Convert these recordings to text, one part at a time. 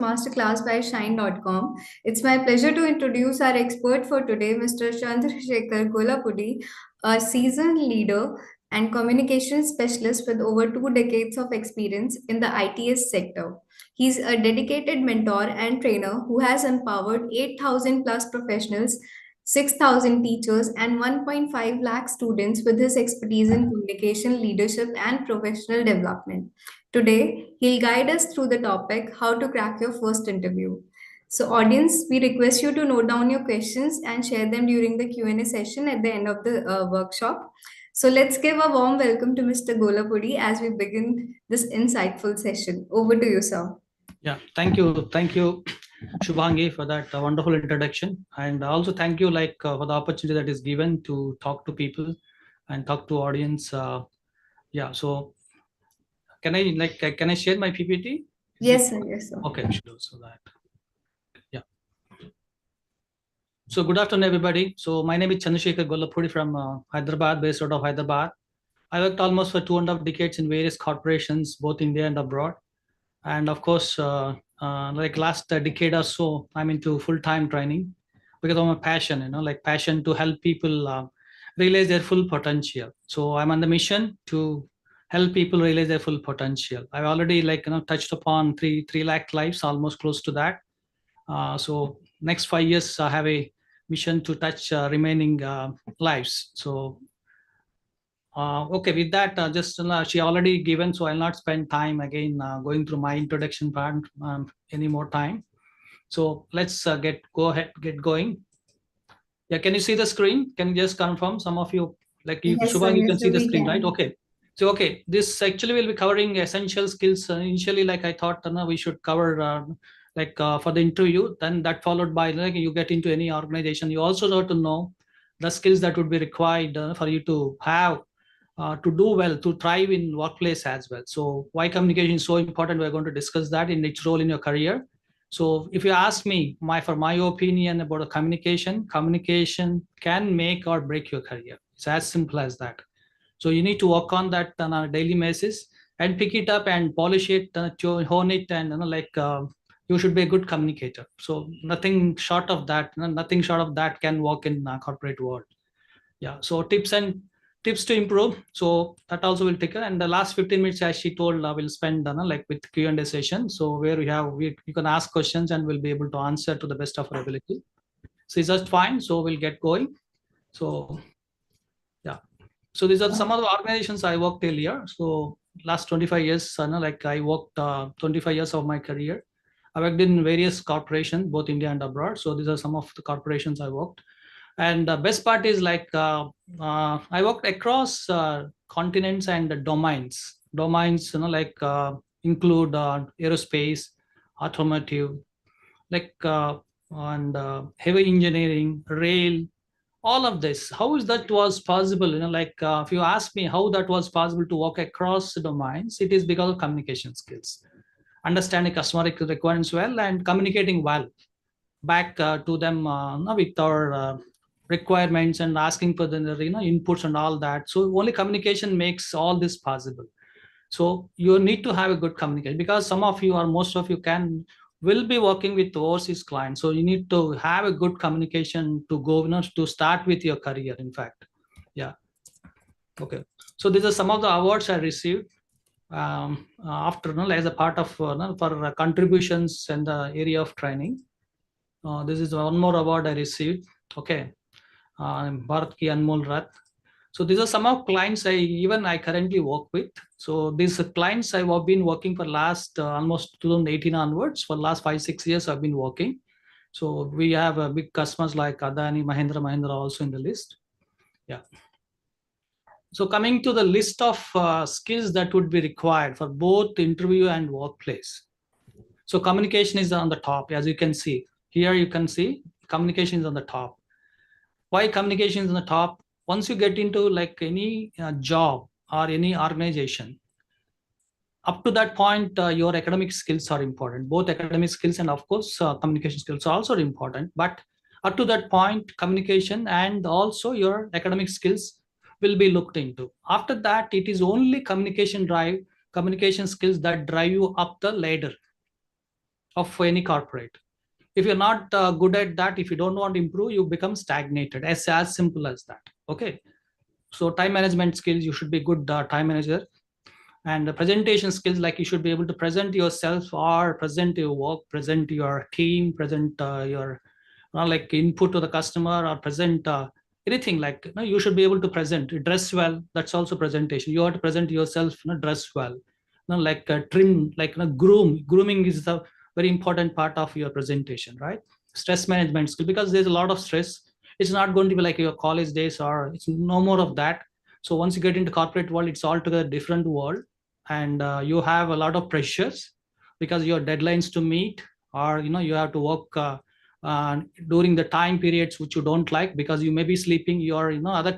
Masterclass by Shine.com. It's my pleasure to introduce our expert for today, Mr. Chandraasekar Gollapudi, a seasoned leader and communication specialist with over 2 decades of experience in the ITS sector. He's a dedicated mentor and trainer who has empowered 8,000 plus professionals, 6,000 teachers, and 1.5 lakh students with his expertise in communication, leadership, and professional development. Today, he'll guide us through the topic how to crack your first interview. So, audience, we request you to note down your questions and share them during the Q&A session at the end of the workshop. So, let's give a warm welcome to Mr. Golapudi as we begin this insightful session. Over to you, sir. Yeah, thank you, Shubhangi, for that wonderful introduction, and also thank you for the opportunity that is given to talk to people and talk to audience. Yeah, so can I share my PPT? Yes, sir. Yes, sir. Okay, sure. So that yeah. So good afternoon, everybody. So my name is Chandraasekar Gollapudi from Hyderabad, based out of Hyderabad. I worked almost for 2.5 decades in various corporations, both India and abroad. And of course, like last decade or so, I'm into full-time training because of my passion, passion to help people realize their full potential. So I'm on the mission to help people realize their full potential. I've already touched upon 3 lakh lives, almost close to that. So next 5 years, I have a mission to touch remaining lives. So okay, with that, she already given, so I'll not spend time again going through my introduction part any more time. So let's get going. Yeah, can you see the screen? Can you just confirm? Some of you, Yes, sir. Shubham, you Yes, can sir. see the We screen, right? can. Okay. So okay, this actually will be covering essential skills. Initially, like I thought, we should cover for the interview. Then that followed by you get into any organization, you also have to know the skills that would be required for you to have to do well, to thrive in workplace as well. So why communication is so important, we're going to discuss that in its role in your career. So if you ask me, for my opinion about a communication can make or break your career. It's as simple as that. So you need to work on that on a daily basis and pick it up and polish it, to hone it, and you should be a good communicator. So nothing short of that, nothing short of that can work in corporate world. Yeah, so tips to improve, so that also will take, and the last 15 minutes, as she told, we'll spend with Q&A session, so where you can ask questions and we'll be able to answer to the best of our ability. So it's just fine, so we'll get going. So yeah, so these are some of the organizations I worked earlier. So last 25 years, I worked 25 years of my career. I worked in various corporations, both India and abroad. So these are some of the corporations I worked. And the best part is I worked across continents and domains. Domains, include aerospace, automotive, like and heavy engineering, rail, all of this. How is that was possible? If you ask me how that was possible to work across domains, it is because of communication skills, understanding customer requirements well, and communicating well back to them with our requirements, and asking for the inputs and all that. So only communication makes all this possible. So you need to have a good communication, because some of you or most of you will be working with overseas clients. So you need to have a good communication to go, to start with your career, in fact. Yeah. Okay. So these are some of the awards I received after, as a part of for contributions in the area of training. This is one more award I received. Okay. Bharat Ki Anmol Rat. So these are some of clients I currently work with. So these clients I've been working for last almost 2018 onwards. For last 5-6 years I've been working. So we have big customers like Adani, Mahindra also in the list. Yeah. So coming to the list of skills that would be required for both interview and workplace. So communication is on the top, as you can see. Here you can see communication is on the top. Why communication is on the top? Once you get into any job or any organization, up to that point, your academic skills are important. Both academic skills and of course communication skills are also important. But up to that point, communication and also your academic skills will be looked into. After that, it is only communication skills that drive you up the ladder of any corporate. If you're not good at that, if you don't want to improve, you become stagnated, as simple as that. Okay. So time management skills, you should be good time manager. And the presentation skills, like you should be able to present yourself or present your work, present your team, present your like input to the customer, or present anything, like you should be able to present, dress well. That's also presentation. You have to present yourself, dress well, like trim, like grooming is the very important part of your presentation, right? Stress management skill, because there's a lot of stress. It's not going to be like your college days, or it's no more of that. So once you get into corporate world, it's altogether different world. And you have a lot of pressures, because your deadlines to meet, or you have to work during the time periods which you don't like, because you may be sleeping. You're other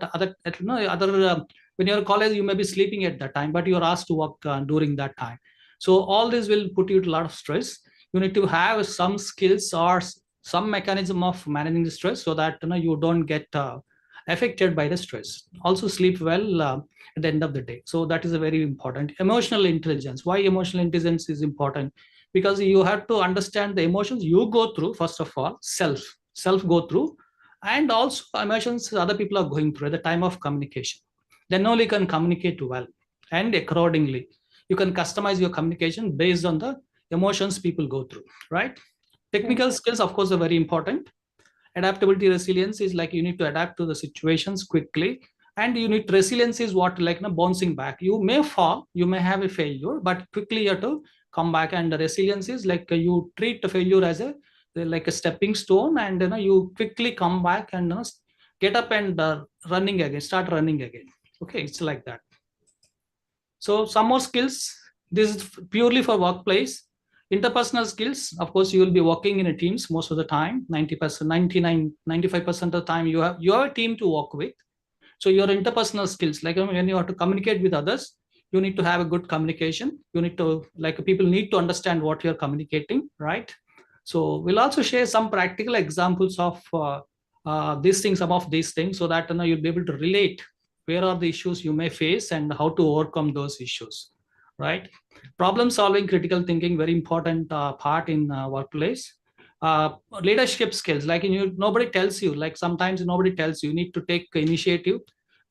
when you're in college, you may be sleeping at that time, but you're asked to work during that time. So all this will put you to a lot of stress. You need to have some skills or some mechanism of managing the stress, so that you don't get affected by the stress. Also sleep well at the end of the day. So that is a very important. Emotional intelligence. Why emotional intelligence is important? Because you have to understand the emotions you go through. First of all, self go through, and also emotions other people are going through at the time of communication. Then only you can communicate well, and accordingly you can customize your communication based on the emotions people go through, right? Technical skills, of course, are very important. Adaptability, resilience is like you need to adapt to the situations quickly. And you need resilience is what, like bouncing back. You may fall, you may have a failure, but quickly you have to come back. And the resilience is like you treat the failure as a like a stepping stone, and you quickly come back and get up and running again, start running again. Okay, it's like that. So some more skills. This is purely for workplace. Interpersonal skills, of course, you will be working in a teams most of the time. 90%, 99, 95% of the time, you have a team to work with. So your interpersonal skills, like when you have to communicate with others, you need to have a good communication. You need to, like, people need to understand what you're communicating, right? So we'll also share some practical examples of these things, some of these things, so that you'll be able to relate where are the issues you may face and how to overcome those issues, right? Problem solving, critical thinking, very important part in workplace. Leadership skills, like nobody tells you, like sometimes nobody tells you, you need to take initiative.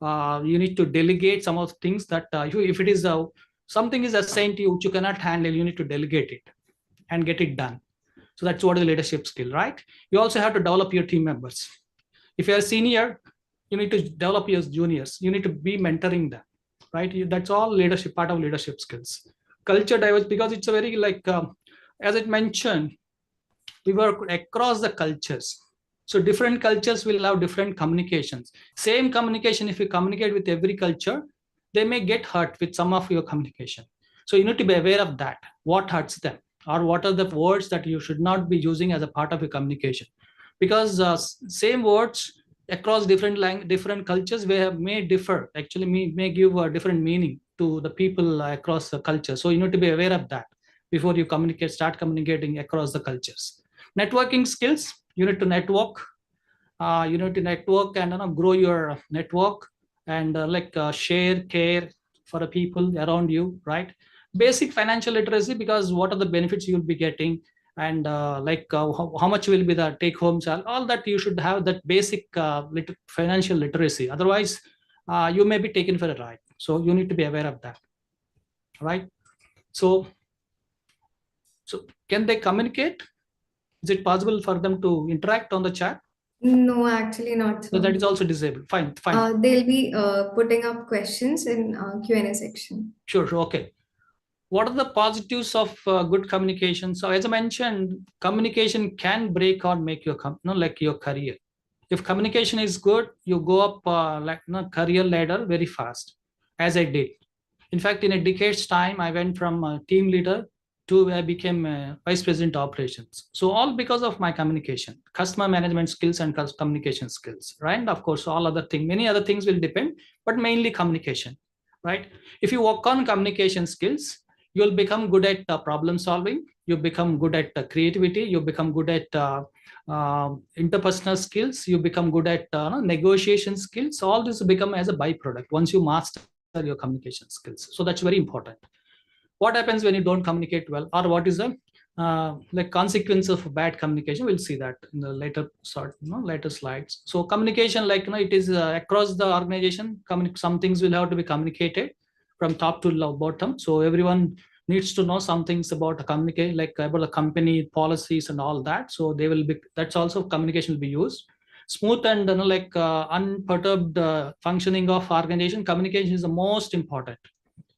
You need to delegate some of the things that if it is something is assigned to you which you cannot handle, you need to delegate it and get it done. So that's what is leadership skill, right? You also have to develop your team members. If you're a senior, you need to develop your juniors. You need to be mentoring them, right? That's all leadership, part of leadership skills. Culture diverse, because it's a very like as it mentioned, we work across the cultures. So different cultures will have different communications. Same communication, if you communicate with every culture, they may get hurt with some of your communication. So you need to be aware of that. What hurts them, or what are the words that you should not be using as a part of your communication? Because same words across different cultures may differ. Actually, may give a different meaning to the people across the culture. So you need to be aware of that before you start communicating across the cultures. Networking skills, you need to network. You need to network and grow your network, and share care for the people around you, right? Basic financial literacy, because what are the benefits you'll be getting, and how much will be the take home salary, all that you should have that basic financial literacy. Otherwise you may be taken for a ride. So you need to be aware of that, right? So can they communicate? Is it possible for them to interact on the chat? No, actually not So that so. is also disabled. Fine, fine. They'll be putting up questions in Q&A section. Sure, sure. Okay. What are the positives of good communication? So as I mentioned, communication can break or make your like your career. If communication is good, you go up career ladder very fast, as I did. In fact, in a decade's time, I went from a team leader to I became vice president operations. So all because of my communication, customer management skills, and communication skills, right? And of course, all other things, many other things will depend, but mainly communication, right? If you work on communication skills, you'll become good at problem solving. You become good at creativity. You become good at interpersonal skills. You become good at negotiation skills. All this become as a byproduct once you master your communication skills. So that's very important. What happens when you don't communicate well, or what is the like consequence of bad communication. We'll see that in the later later slides. So communication, like it is across the organization. Some things will have to be communicated from top to bottom. So everyone needs to know some things about the communicate, like about the company policies and all that. So they will be, that's also communication will be used. Smooth and unperturbed functioning of organization. Communication is the most important.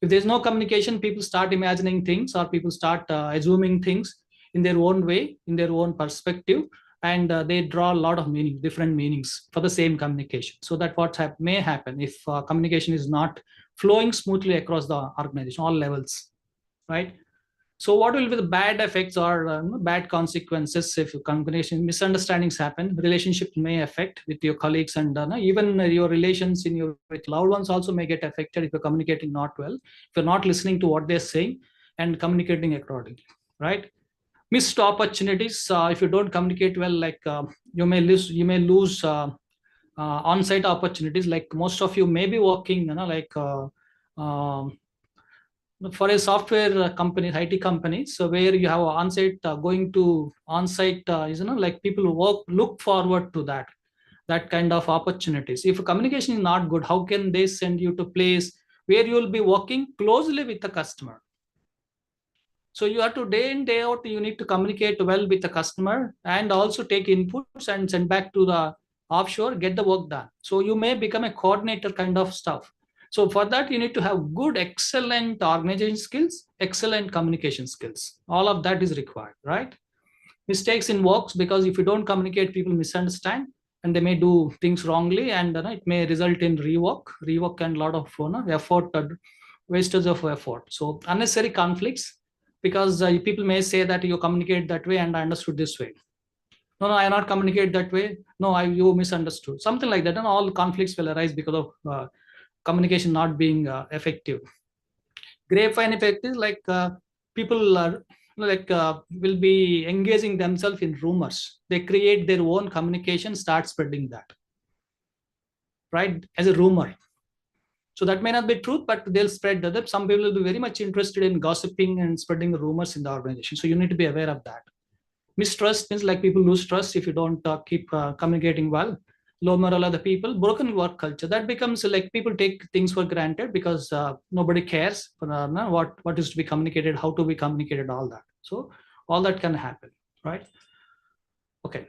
If there's no communication, people start imagining things, or people start assuming things in their own way, in their own perspective, and they draw a lot of meaning, different meanings for the same communication. So that may happen if communication is not flowing smoothly across the organization, all levels, right? So what will be the bad effects or bad consequences if combination misunderstandings happen? Relationship may affect with your colleagues, and even your relations in your with loved ones also may get affected if you're communicating not well, if you're not listening to what they're saying and communicating accordingly, right? Missed opportunities if you don't communicate well, like you may lose on-site opportunities. Like most of you may be working, um, for a software company, IT company, so where you have on-site going to on-site, like people look forward to that kind of opportunities. If communication is not good, how can they send you to place where you will be working closely with the customer? So you have to day in day out, you need to communicate well with the customer and also take inputs and send back to the offshore, get the work done. So you may become a coordinator kind of stuff. So for that, you need to have good, excellent organization skills, excellent communication skills. All of that is required, right? Mistakes in works, because if you don't communicate, people misunderstand and they may do things wrongly, and it may result in rework and a lot of effort, wastage of effort. So unnecessary conflicts, because people may say that you communicate that way and I understood this way. No, I not communicate that way. No, you misunderstood. Something like that, and all conflicts will arise because of communication not being effective. Grapevine effect is like people are will be engaging themselves in rumors. They create their own communication, start spreading that, right, as a rumor. So that may not be truth, but they'll spread that. Some people will be very much interested in gossiping and spreading rumors in the organization. So you need to be aware of that. Mistrust means like people lose trust if you don't keep communicating well. Low morale of the people. Broken work culture, that becomes like people take things for granted because nobody cares for, what is to be communicated, how to be communicated, all that. So all that can happen, right? Okay.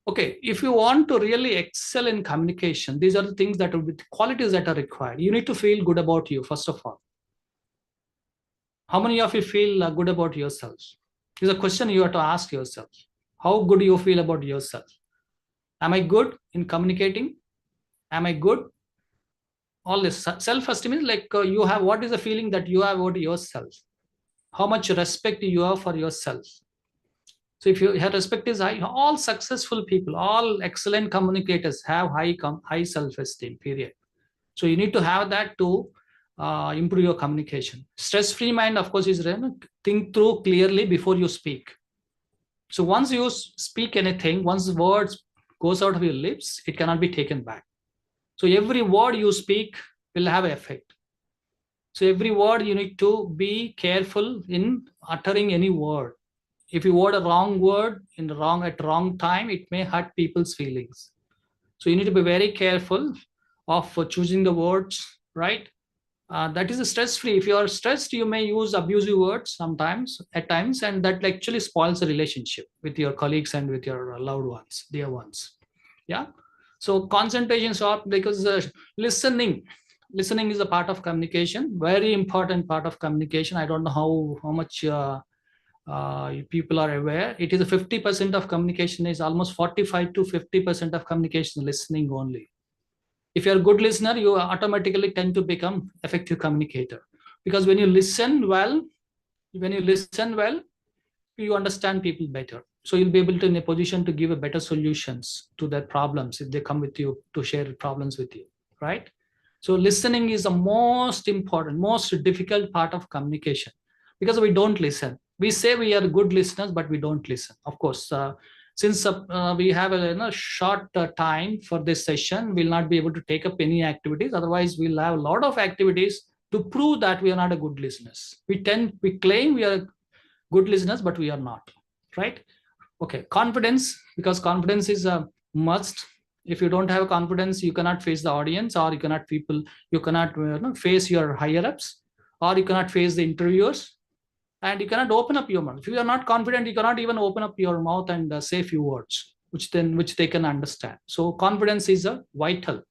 Okay, if you want to really excel in communication, these are the things that will be qualities that are required. You need to feel good about you, first of all. How many of you feel good about yourselves? Is a question you have to ask yourself. How good you feel about yourself? Am I good in communicating? Am I good? All this self-esteem is like you have, what is the feeling that you have about yourself? How much respect you have for yourself? So if your respect is high, all successful people, all excellent communicators have high self-esteem, period. So you need to have that to improve your communication. Stress-free mind, of course, is think through clearly before you speak. So once you speak anything, once the words goes out of your lips, it cannot be taken back. So every word you speak will have effect. So every word you need to be careful in uttering any word. If you word a wrong word in the wrong at wrong time, it may hurt people's feelings. So you need to be very careful of choosing the words, right? That is stress free. If you are stressed, you may use abusive words sometimes at times, and that actually spoils the relationship with your colleagues and with your loved ones, dear ones. Yeah. So concentration short, because listening is a part of communication, very important part of communication. I don't know how much people are aware. It is a 50% of communication, is almost 45 to 50% of communication listening only. If you're a good listener, you automatically tend to become effective communicator, because when you listen well, you understand people better. So you'll be able to in a position to give a better solutions to their problems if they come with you to share problems with you, right? So listening is the most important, most difficult part of communication, because we don't listen. We say we are good listeners, but we don't listen. Of course, since we have a short time for this session, we'll not be able to take up any activities. Otherwise, we'll have a lot of activities to prove that we are not a good listeners. We claim we are good listeners, but we are not, right? Okay, confidence, because confidence is a must. If you don't have confidence, you cannot face the audience, or you cannot face your higher ups, or you cannot face the interviewers, and you cannot open up your mouth. If you are not confident, you cannot even open up your mouth and say few words which they can understand. So confidence is a vital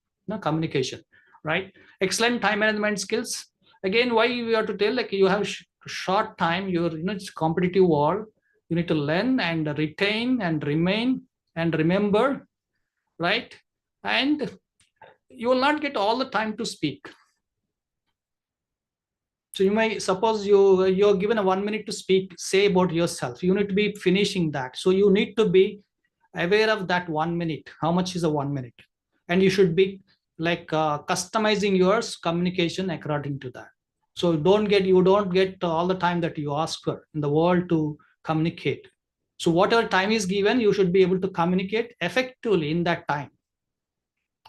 communication, right? Excellent time management skills. Again, why we have to tell, like, you have short time, it's competitive world. You need to learn and retain and remain and remember, right? And you will not get all the time to speak. So you may suppose you're given a 1 minute to speak, say about yourself. You need to be finishing that. So you need to be aware of that 1 minute. How much is a 1 minute? And you should be like customizing your communication according to that. So you don't get all the time that you ask for in the world to communicate. So whatever time is given, you should be able to communicate effectively in that time.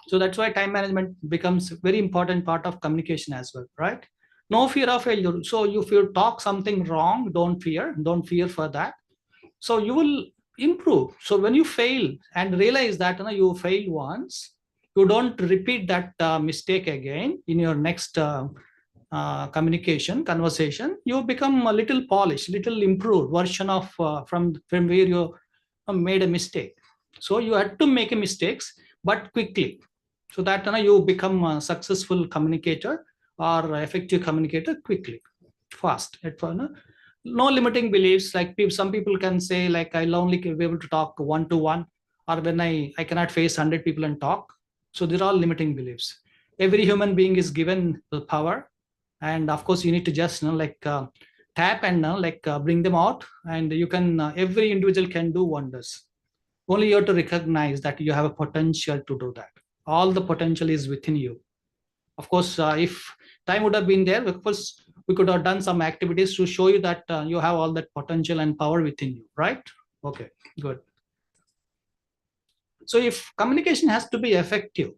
So that's why time management becomes a very important part of communication as well, right? No fear of failure. So if you talk something wrong, don't fear for that. So you will improve. So when you fail and realize that you failed once, you don't repeat that mistake again in your next communication conversation. You become a little polished, little improved version of from where you made a mistake. So you had to make a mistakes, but quickly, so that you become a successful communicator or effective communicator quickly, fast. No limiting beliefs, like some people can say, like, I'll only be able to talk one to one, or when I cannot face 100 people and talk. So they're all limiting beliefs. Every human being is given the power, and of course you need to just tap and bring them out, and you can every individual can do wonders. Only you have to recognize that you have a potential to do that. All the potential is within you. Of course, if time would have been there, of course we could have done some activities to show you that you have all that potential and power within you, right? Okay, good. So if communication has to be effective,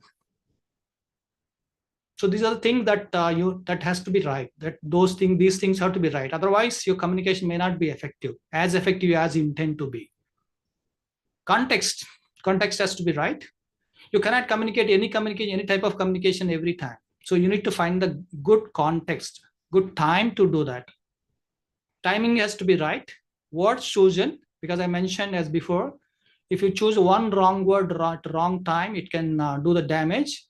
so these are the things that that has to be right, these things have to be right. Otherwise your communication may not be effective as you intend to be. Context has to be right. You cannot communicate any type of communication every time. So you need to find the good context, good time to do that. Timing has to be right. Words chosen, because I mentioned as before, if you choose one wrong word at wrong time, it can do the damage,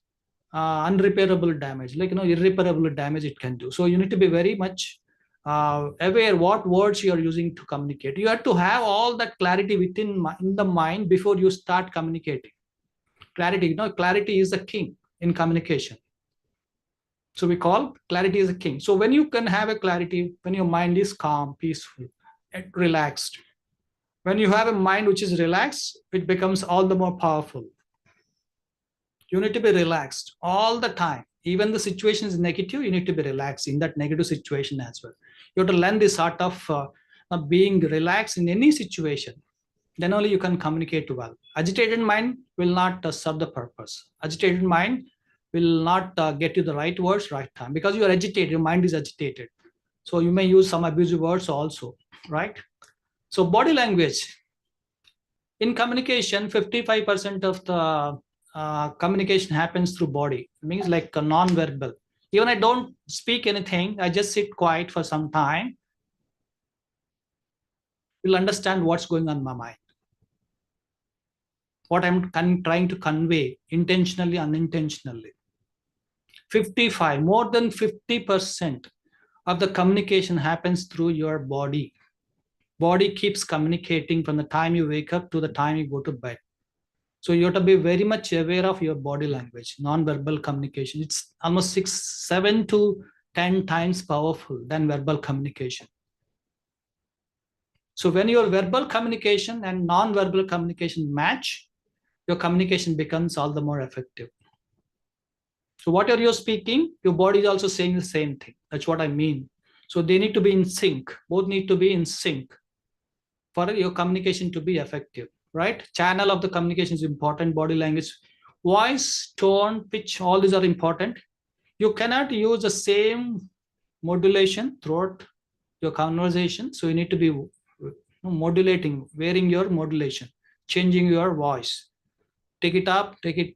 unrepairable damage, like irreparable damage it can do. So you need to be very much aware what words you are using to communicate. You have to have all that clarity in the mind before you start communicating. Clarity is the king in communication. So we call clarity is a king. So when you can have a clarity, when your mind is calm, peaceful, and relaxed, when you have a mind which is relaxed, it becomes all the more powerful. You need to be relaxed all the time. Even the situation is negative, you need to be relaxed in that negative situation as well. You have to learn this art of being relaxed in any situation. Then only you can communicate well. Agitated mind will not serve the purpose. Agitated mind will not get you the right words, right time, because you are agitated, your mind is agitated. So you may use some abusive words also, right? So body language. In communication, 55% of the communication happens through body. It means like a non-verbal. Even I don't speak anything, I just sit quiet for some time, you'll understand what's going on in my mind, what I'm trying to convey, intentionally, unintentionally. 55, more than 50% of the communication happens through your body. Body keeps communicating from the time you wake up to the time you go to bed. So you have to be very much aware of your body language, non-verbal communication. It's almost 7 to 10 times powerful than verbal communication. So when your verbal communication and non-verbal communication match, your communication becomes all the more effective. So what are you speaking? Your body is also saying the same thing. That's what I mean. So they need to be in sync. Both need to be in sync for your communication to be effective, right? Channel of the communication is important. Body language, voice, tone, pitch, all these are important. You cannot use the same modulation throughout your conversation. So you need to be modulating, varying your modulation, changing your voice. Take it up, take it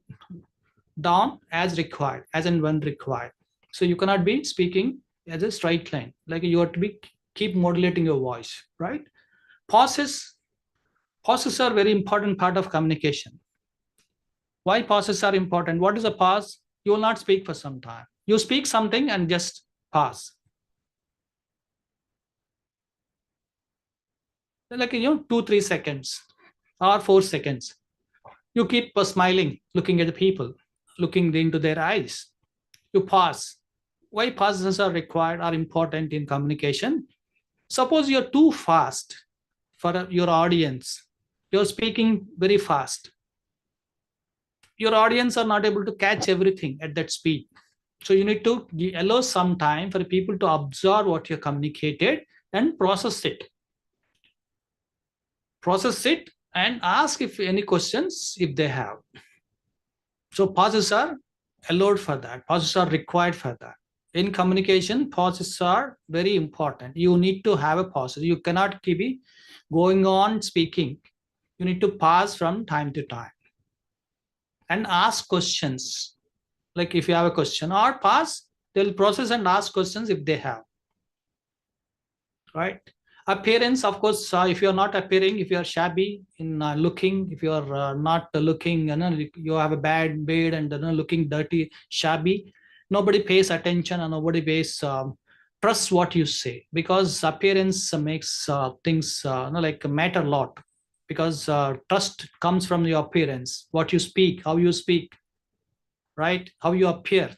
down as required, as and when required. So you cannot be speaking as a straight line. Like you have to be keep modulating your voice, right? Pauses, pauses are very important part of communication. Why pauses are important? What is a pause? You will not speak for some time. You speak something and just pause. Like 2-3 seconds or 4 seconds. You keep smiling, looking at the people, looking into their eyes. You pause. Why pauses are required, are important in communication? Suppose you're too fast for your audience. You're speaking very fast. Your audience are not able to catch everything at that speed. So you need to allow some time for people to absorb what you communicated and process it. Process it and ask if any questions if they have. So pauses are allowed for that. Pauses are required for that. In communication, pauses are very important. You need to have a pause. You cannot keep going on speaking. You need to pause from time to time and ask questions. Like if you have a question or pause, they'll process and ask questions if they have. Right? Appearance, of course, if you're not appearing, if you're shabby in looking, if you're not looking, you have a bad beard and looking dirty, shabby, nobody pays attention and nobody pays trust what you say, because appearance makes things like matter a lot, because trust comes from your appearance, what you speak, how you speak, right, how you appear.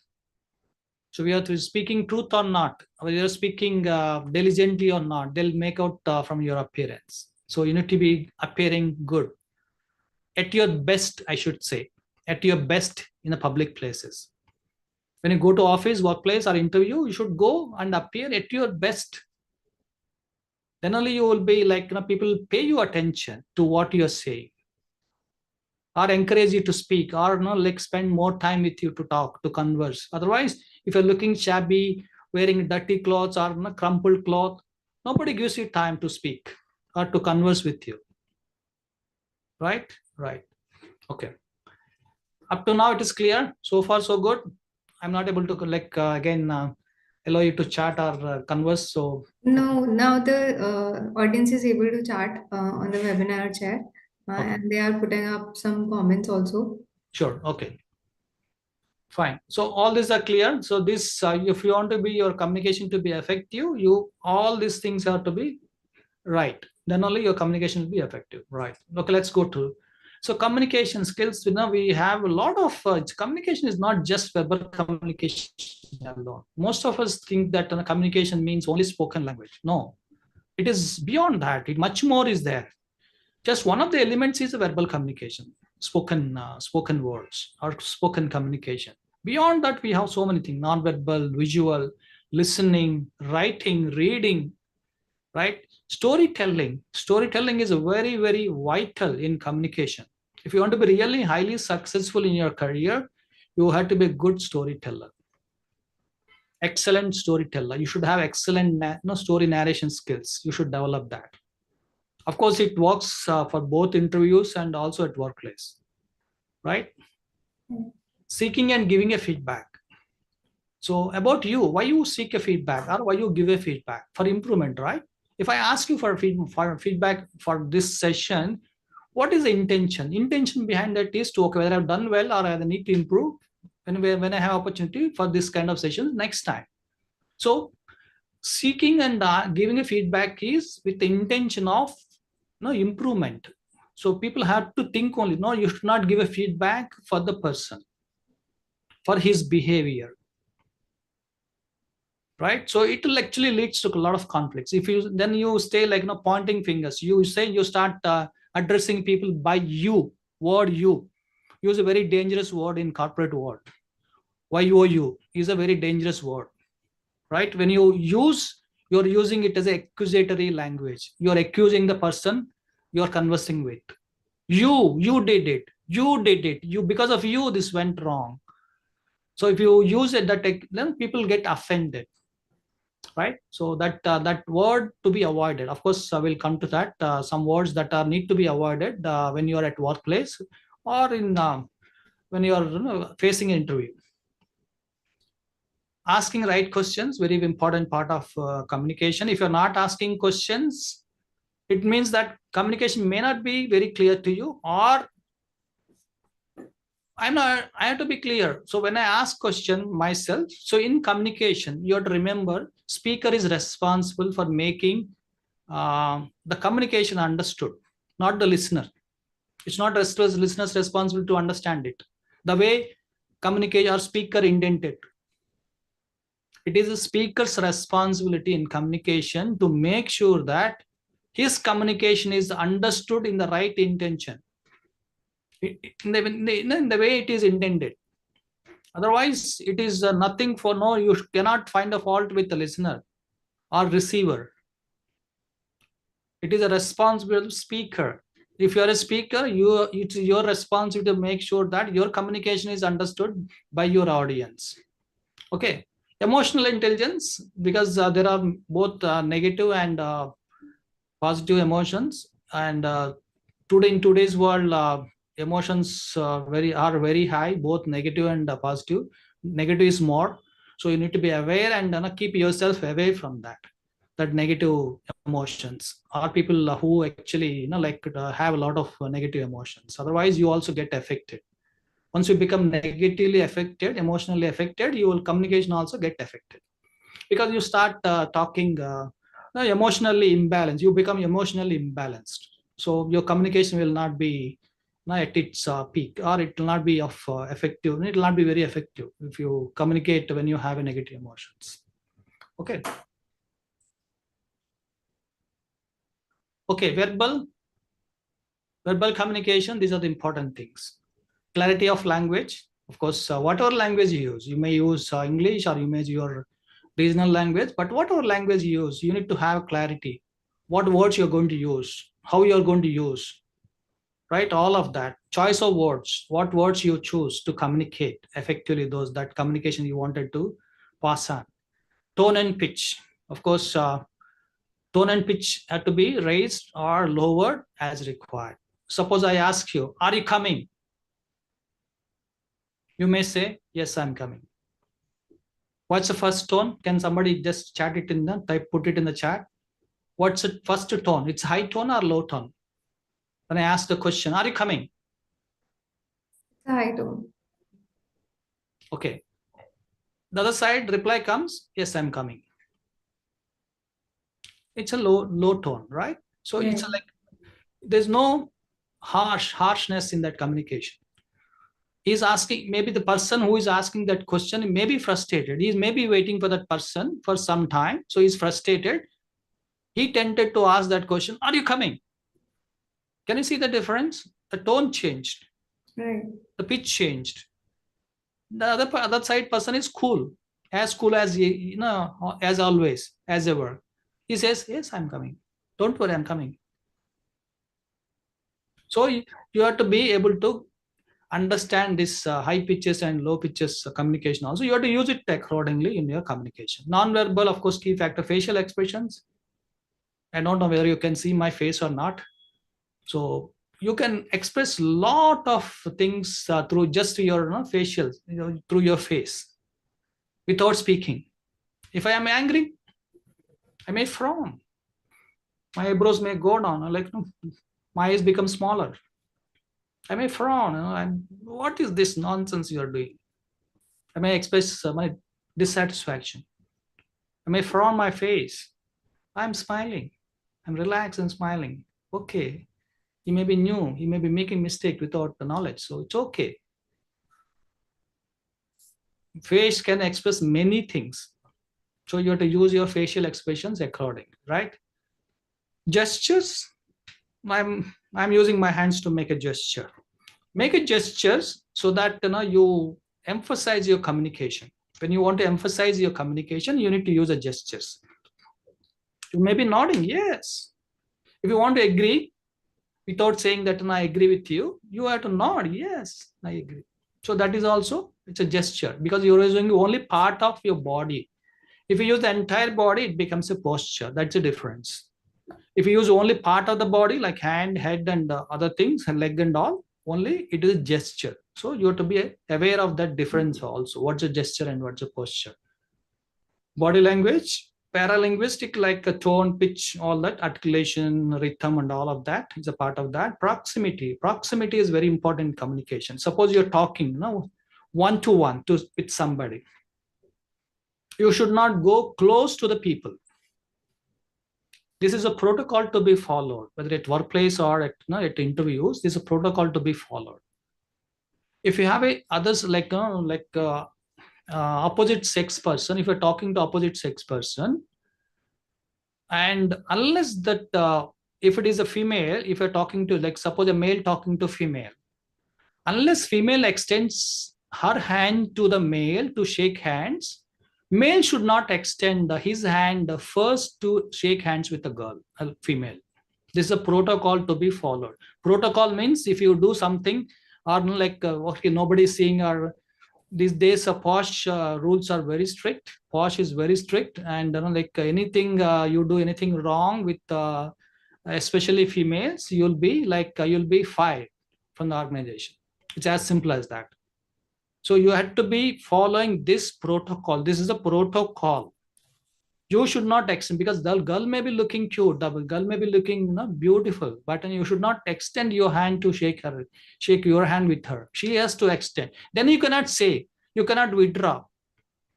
So we are speaking truth or not, or you're speaking diligently or not, they'll make out from your appearance. So you need to be appearing good, at your best, I should say, at your best in the public places. When you go to office, workplace, or interview, you should go and appear at your best. Then only you will be like, people pay you attention to what you're saying, or encourage you to speak, or like spend more time with you to talk, to converse. Otherwise, if you're looking shabby, wearing dirty clothes or crumpled cloth, nobody gives you time to speak or to converse with you. Right. Okay. Up to now it is clear. So far so good. I'm not able to again allow you to chat or converse. So okay. No, now the audience is able to chat on the webinar chat, Okay. and they are putting up some comments also. Sure. Okay. Fine. So all these are clear. So this, if you want to be your communication to be effective, you all these things have to be right. Then only your communication will be effective. Right. Okay. Let's go to. So communication skills. We have a lot of communication is not just verbal communication alone. Most of us think that communication means only spoken language. No, it is beyond that. Much more is there. Just one of the elements is a verbal communication, spoken words or spoken communication. Beyond that, we have so many things: non-verbal, visual, listening, writing, reading, right? Storytelling is very, very vital in communication. If you want to be really highly successful in your career, you have to be a good storyteller, excellent storyteller. You should have excellent story narration skills. You should develop that. Of course, it works for both interviews and also at workplace, right? Seeking and giving a feedback. So about you, why you seek a feedback or why you give a feedback for improvement, right? If I ask you for feedback for this session, what is the intention? Intention behind that is to, okay, whether I've done well or I need to improve when I have opportunity for this kind of sessions next time. So seeking and giving a feedback is with the intention of improvement. So people have to think only, no, you should not give a feedback for the person, for his behavior, right? So it will actually leads to a lot of conflicts. If you then you stay like pointing fingers, you say you start addressing people by you, word you. Use a very dangerous word in corporate world. You is a very dangerous word, right? When you use, you're using it as an accusatory language. You're accusing the person you're conversing with. You did it, you because of you this went wrong. So if you use it, then people get offended, right? So that word to be avoided. Of course, we'll come to that. Some words that are need to be avoided when you are at workplace or in when you are facing an interview. Asking right questions, very important part of communication. If you're not asking questions, it means that communication may not be very clear to you, or I have to be clear. So when I ask question myself, so in communication, you have to remember speaker is responsible for making the communication understood, not the listener. It's not listener's responsibility to understand it. The way communicate or speaker indented. It is the speaker's responsibility in communication to make sure that his communication is understood in the right intention, in the way it is intended. Otherwise, it is nothing for no, you cannot find a fault with the listener or receiver. It is a responsible speaker. If you are a speaker, it's your responsibility to make sure that your communication is understood by your audience. Okay. Emotional intelligence, because there are both negative and positive emotions, and today in today's world, emotions are very high, both negative and positive. Negative is more, so you need to be aware and keep yourself away from that negative emotions, or people who actually like have a lot of negative emotions. Otherwise, you also get affected. Once you become negatively affected, emotionally affected, your communication also get affected, because you start talking emotionally imbalanced. You become emotionally imbalanced, so your communication will not be at its peak, or it will not be of effective. It will not be very effective if you communicate when you have a negative emotions. Okay. Okay, verbal communication, these are the important things. Clarity of language, of course, whatever language you may use English, or you may use your regional language, but whatever language you use, you need to have clarity. What words you're going to use, how you're going to use, right? All of that. Choice of words, what words you choose to communicate effectively, those that communication you wanted to pass on. Tone and pitch, of course, tone and pitch have to be raised or lowered as required. Suppose I ask you, are you coming? You may say, yes, I'm coming. What's the first tone? Can somebody just chat it in the type, put it in the chat? What's the first tone? It's high tone or low tone? When I ask the question, are you coming? I don't. Okay. The other side reply comes, yes, I'm coming. It's a low tone, right? So Right. it's like there's no harshness in that communication. He's asking, maybe the person who is asking that question may be frustrated. He's maybe waiting for that person for some time. So he's frustrated. He tended to ask that question, are you coming? Can you see the difference? The tone changed. Right. The pitch changed. The other side person is cool as as always, as ever. He says, yes, I'm coming. Don't worry, I'm coming. So you have to be able to understand this high pitches and low pitches communication. Also, you have to use it accordingly in your communication. Non-verbal, of course, key factor, facial expressions. I don't know whether you can see my face or not. So you can express lot of things through just your facial, through your face, without speaking. If I am angry, I may frown. My eyebrows may go down. Like my eyes become smaller. I may frown. And what is this nonsense you are doing? I may express my dissatisfaction. I may frown my face. I'm smiling. I'm relaxed and smiling. Okay. He may be new. He may be making mistake without the knowledge. So it's okay. Face can express many things. So you have to use your facial expressions according, right? Gestures. I'm using my hands to make a gesture. Make a gestures so that you emphasize your communication. When you want to emphasize your communication, you need to use a gestures. You may be nodding, yes. If you want to agree without saying that I agree with you, you have to nod, yes, I agree. So that is also, it's a gesture, because you're using only part of your body. If you use the entire body, it becomes a posture. That's the difference. If you use only part of the body, like hand, head, and other things, and leg and all, only it is gesture. So you have to be aware of that difference also. What's a gesture and what's a posture? Body language, paralinguistic, like a tone, pitch, all that, articulation, rhythm, and all of that is a part of that. Proximity is very important in communication. Suppose you're talking, one to one to with somebody, you should not go close to the people. This is a protocol to be followed, whether at workplace or at interviews. This is a protocol to be followed. If you have others like opposite sex person, if you're talking to opposite sex person, and unless that if it is a female, if you're talking to, like, suppose a male talking to female, unless female extends her hand to the male to shake hands, male should not extend his hand first to shake hands with a girl, a female. This is a protocol to be followed. Protocol means if you do something, or like okay, nobody is seeing, or these days posh rules are very strict. Posh is very strict, and like anything you do anything wrong with especially females, you'll be fired from the organization. It's as simple as that. So you had to be following this protocol. This is a protocol. You should not extend, because the girl may be looking cute, the girl may be looking beautiful, but you should not extend your hand to shake your hand with her. She has to extend. Then you cannot say, you cannot withdraw.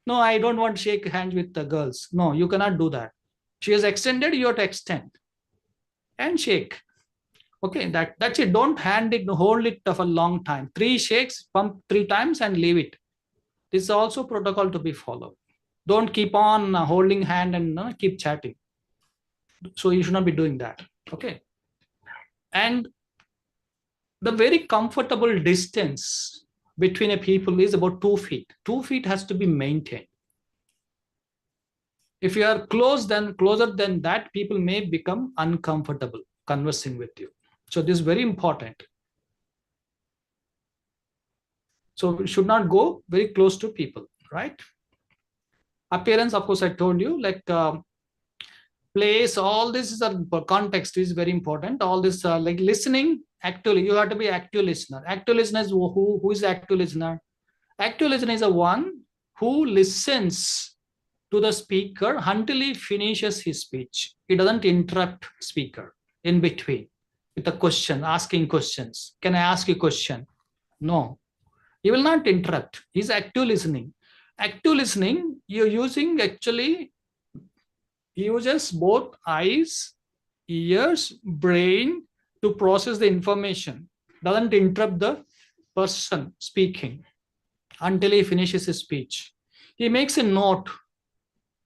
No, I don't want to shake hands with the girls. No, you cannot do that. She has extended, you have to extend and shake. Okay, that's it. Don't hold it for a long time. 3 shakes, pump 3 times and leave it. This is also protocol to be followed. Don't keep on holding hand and keep chatting. So you should not be doing that. Okay. And the very comfortable distance between a people is about 2 feet. 2 feet has to be maintained. If you are closer than that, people may become uncomfortable conversing with you. So this is very important. So we should not go very close to people, right? Appearance, of course, I told you, like place, all this is a context is very important. All this like listening, actually, you have to be active listener. Active listener is who is active listener? Active listener is a one who listens to the speaker until he finishes his speech. He doesn't interrupt speaker in between with a question, asking questions. Can I ask you a question? No, he will not interrupt. He's active listening. Active listening, you're using actually uses both eyes, ears, brain to process the information. Doesn't interrupt the person speaking until he finishes his speech. He makes a note.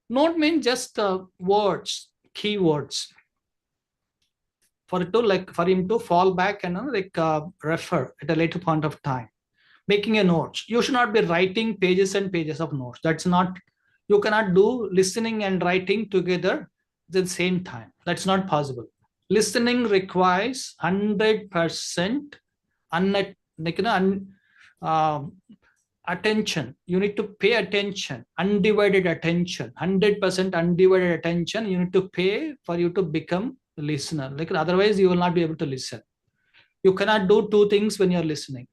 Note means just words, keywords, for him to fall back and refer at a later point of time. Making a note. You should not be writing pages and pages of notes. That's not. You cannot do listening and writing together at the same time. That's not possible. Listening requires 100% attention. You need to pay attention, undivided attention, 100% undivided attention. You need to pay for you to become a listener. Like otherwise, you will not be able to listen. You cannot do 2 things when you're listening.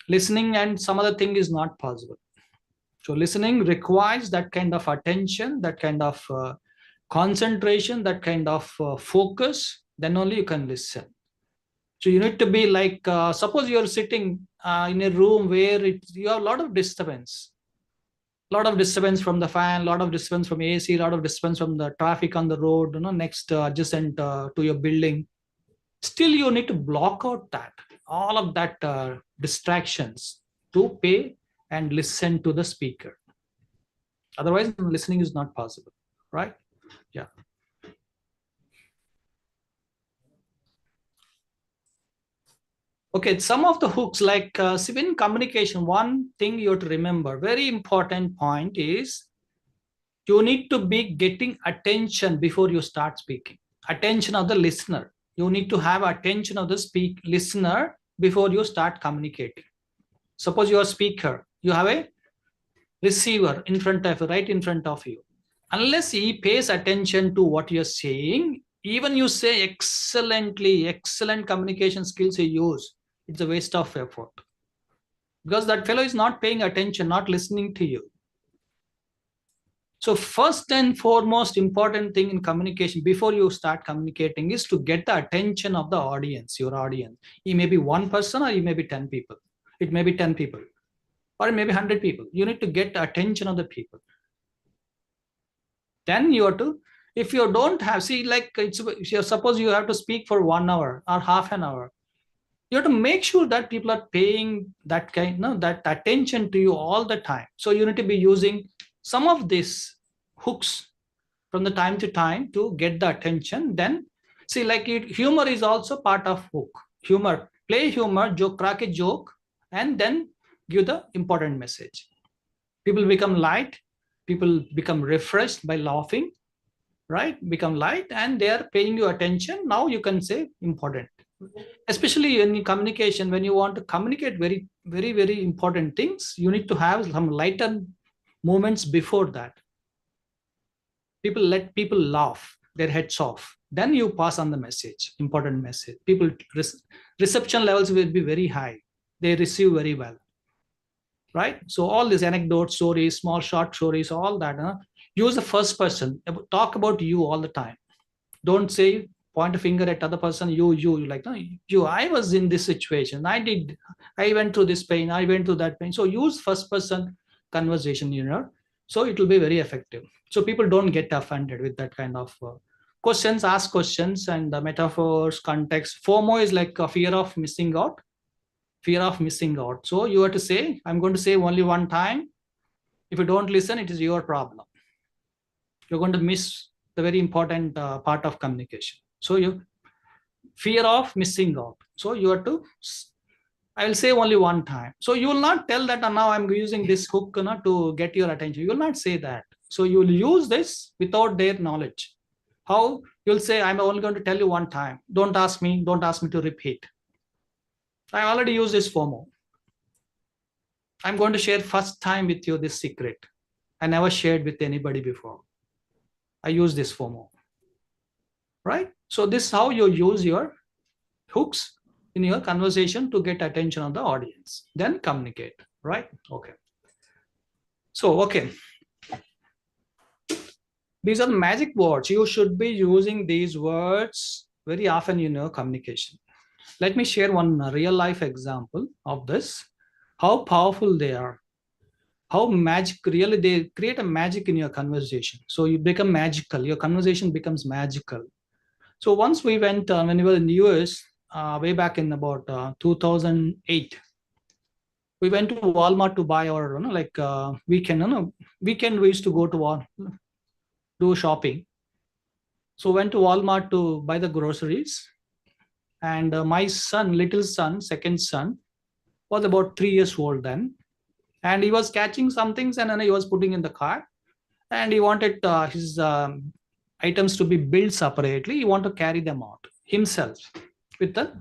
Listening and some other thing is not possible. So listening requires that kind of attention, that kind of concentration, that kind of focus. Then only you can listen. So you need to be like, suppose you're sitting in a room where you have a lot of disturbance. Lot of disturbance from the fan, lot of disturbance from AC, lot of disturbance from the traffic on the road, next adjacent to your building. Still, you need to block out all of that distractions to pay and listen to the speaker. Otherwise, listening is not possible, right? Yeah. Okay, some of the hooks, like in communication, one thing you have to remember, very important point is you need to be getting attention before you start speaking. Attention of the listener. You need to have attention of the listener before you start communicating. Suppose you are a speaker, you have a receiver in front of you, right in front of you. Unless he pays attention to what you're saying, even you say excellently, excellent communication skills you use, it's a waste of effort, because that fellow is not paying attention, not listening to you. So first and foremost important thing in communication before you start communicating is to get the attention of the audience, your audience. He may be one person or he may be 10 people. It may be 10 people or maybe 100 people. You need to get the attention of the people. Then you have to, if you don't have, see, like it's, suppose you have to speak for 1 hour or half an hour, you have to make sure that people are paying that kind, no, that attention to you all the time. So you need to be using some of these hooks from the time to time to get the attention. Then see, like humor is also part of hook. Humor, play humor, joke, crack a joke, and then give the important message. People become light, people become refreshed by laughing, right? Become light and they are paying you attention. Now you can say important, especially in communication. When you want to communicate very, very, very important things, you need to have some lighter moments before that. People, let people laugh their heads off, then you pass on the message, important message. People reception levels will be very high, they receive very well, right? So all these anecdotes, stories, small short stories, all that, use the first person, talk about you all the time. Don't say, point a finger at other person, you like, no, you, I was in this situation, I went through this pain, I went through that pain. So use first person conversation, so it will be very effective. So people don't get offended with that kind of questions. Ask questions and the metaphors, context. FOMO is like a fear of missing out, fear of missing out. So you have to say, I'm going to say only one time. If you don't listen, it is your problem. You're going to miss the very important part of communication. So you, fear of missing out. So you have to, I will say only one time. So you will not tell that, now I'm using this hook, to get your attention. You will not say that. So you will use this without their knowledge. How? You'll say, I'm only going to tell you one time. Don't ask me to repeat. I already used this FOMO. I'm going to share first time with you this secret. I never shared with anybody before. I use this FOMO. Right? So this is how you use your hooks in your conversation to get attention of the audience. Then communicate. Right? Okay. So, okay. These are the magic words. You should be using these words very often in your communication. Let me share one real life example of this. How powerful they are. How magic, really they create a magic in your conversation. So you become magical. Your conversation becomes magical. So once we went, when we were in the US, way back in about 2008, we went to Walmart to buy our, weekend we used to go to do shopping. So went to Walmart to buy the groceries. And my son, little son, second son, was about 3 years old then. And he was catching some things and then he was putting in the cart. And he wanted his items to be built separately. He wanted to carry them out himself with the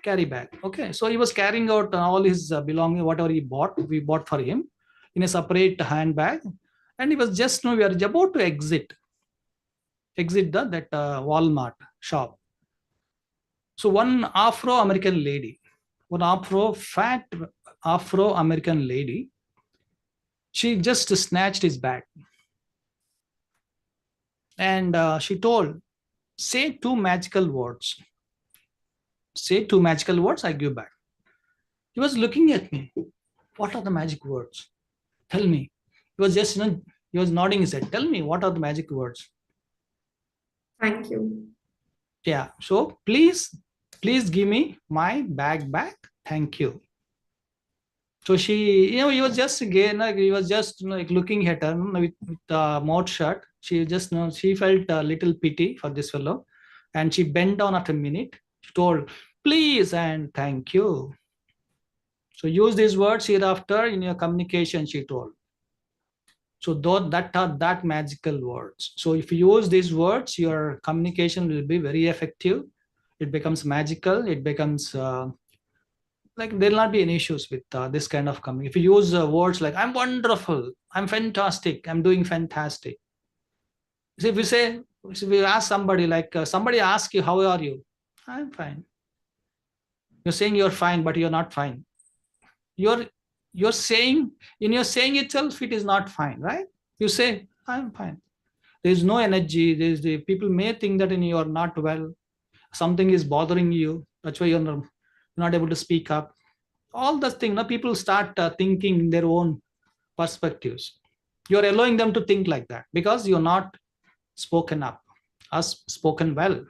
carry bag. Okay, so he was carrying out all his belongings, whatever we bought for him, in a separate handbag. And he was just, we are about to exit that Walmart shop. So one Afro-American lady, fat Afro-American lady, she just snatched his bag. And she told, say two magical words. Say two magical words, I give back. He was looking at me. What are the magic words? Tell me. He was just, he was nodding his head. Tell me, what are the magic words? Thank you. Yeah. So please give me my bag back. Thank you. So she, he was just again, he was just like looking at her with the mouth shut. She just, she felt a little pity for this fellow, and she bent down after a minute. She told, please and thank you. So use these words hereafter in your communication, she told. So that are that magical words. So if you use these words, your communication will be very effective. It becomes magical. It becomes like there'll not be any issues with this kind of coming. If you use words like I'm wonderful, I'm fantastic, I'm doing fantastic. See, if we say, if we ask somebody, like somebody asks you, how are you? I'm fine. You're saying you're fine, but you're not fine. You're you're saying, in your saying itself, it is not fine, right? You say, I'm fine. There's no energy. There's the people may think that you are not well. Something is bothering you. That's why you're not able to speak up. All those things. Now people start thinking in their own perspectives. You're allowing them to think like that because you're not spoken up, us spoken well.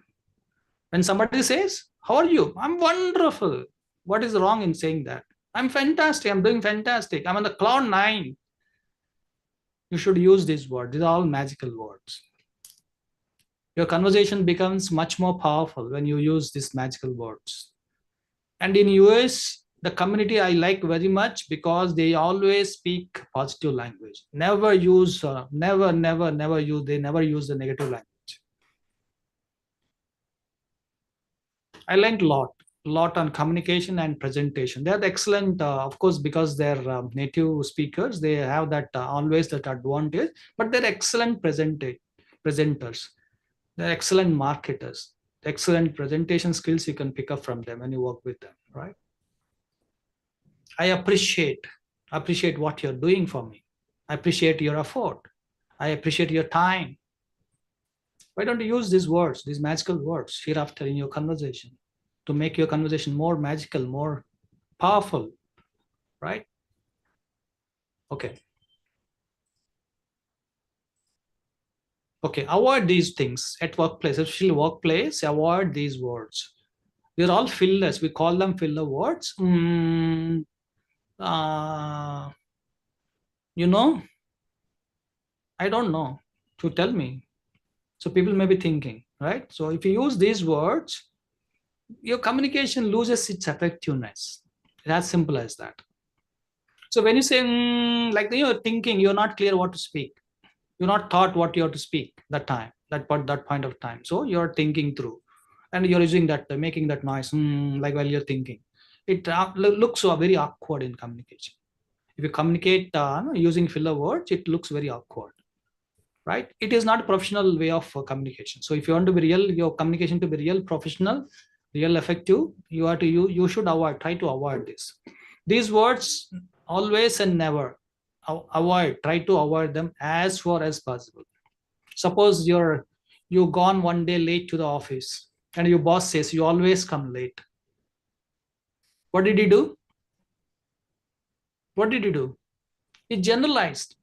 When somebody says, how are you? I'm wonderful. What is wrong in saying that? I'm fantastic. I'm doing fantastic. I'm on the cloud nine. You should use these words. These are all magical words. Your conversation becomes much more powerful when you use these magical words. And in US, the community I like very much because they always speak positive language. Never use, never use, they never use the negative language. I learned a lot on communication and presentation. They're excellent, of course, because they're native speakers. They have that always that advantage, but they're excellent presenters. They're excellent marketers. Excellent presentation skills you can pick up from them when you work with them, right? I appreciate what you're doing for me. I appreciate your effort. I appreciate your time. Why don't you use these words, these magical words hereafter in your conversation to make your conversation more magical, more powerful, right? Okay. Okay. Avoid these things at workplace, especially workplace. Avoid these words. They're all fillers. We call them filler words. Uh, you know, I don't know to tell me. So people may be thinking, right? So if you use these words, your communication loses its effectiveness. It's as simple as that. So when you say like you're thinking, you're not clear what to speak. You're not thought what you have to speak that time, that point of time. So you're thinking through, and you're using that, making that noise, like while you're thinking. It looks so very awkward in communication. If you communicate using filler words, it looks very awkward, right? It is not a professional way of communication. So if you want to be real, your communication to be real, professional, real effective, you should try to avoid this. These words, always and never, try to avoid them as far as possible. Suppose you gone one day late to the office and your boss says you always come late. What did he do? What did he do? He generalized.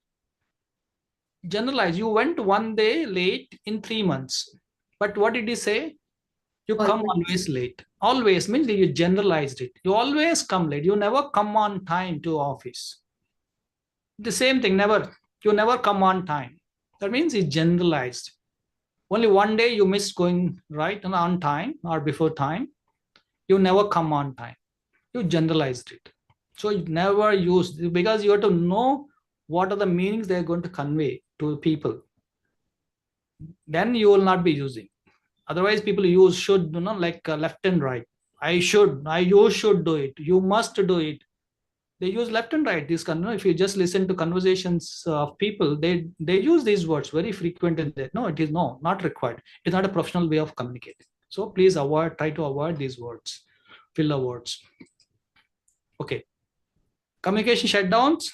You went one day late in 3 months. But what did he say? You come Always. always late. Always means that you generalized it. You always come late. You never come on time to office. The same thing, never. You never come on time. That means he generalized. Only one day you miss going right and on time or before time. You never come on time. You generalized it. So you never use, because you have to know what are the meanings they're going to convey to people. Then you will not be using. Otherwise, people use should, like left and right. You should do it. You must do it. They use left and right. If you just listen to conversations of people, they use these words very frequent in there. No, it is not required. It's not a professional way of communicating. So please try to avoid these words, filler words. Okay. Communication shutdowns.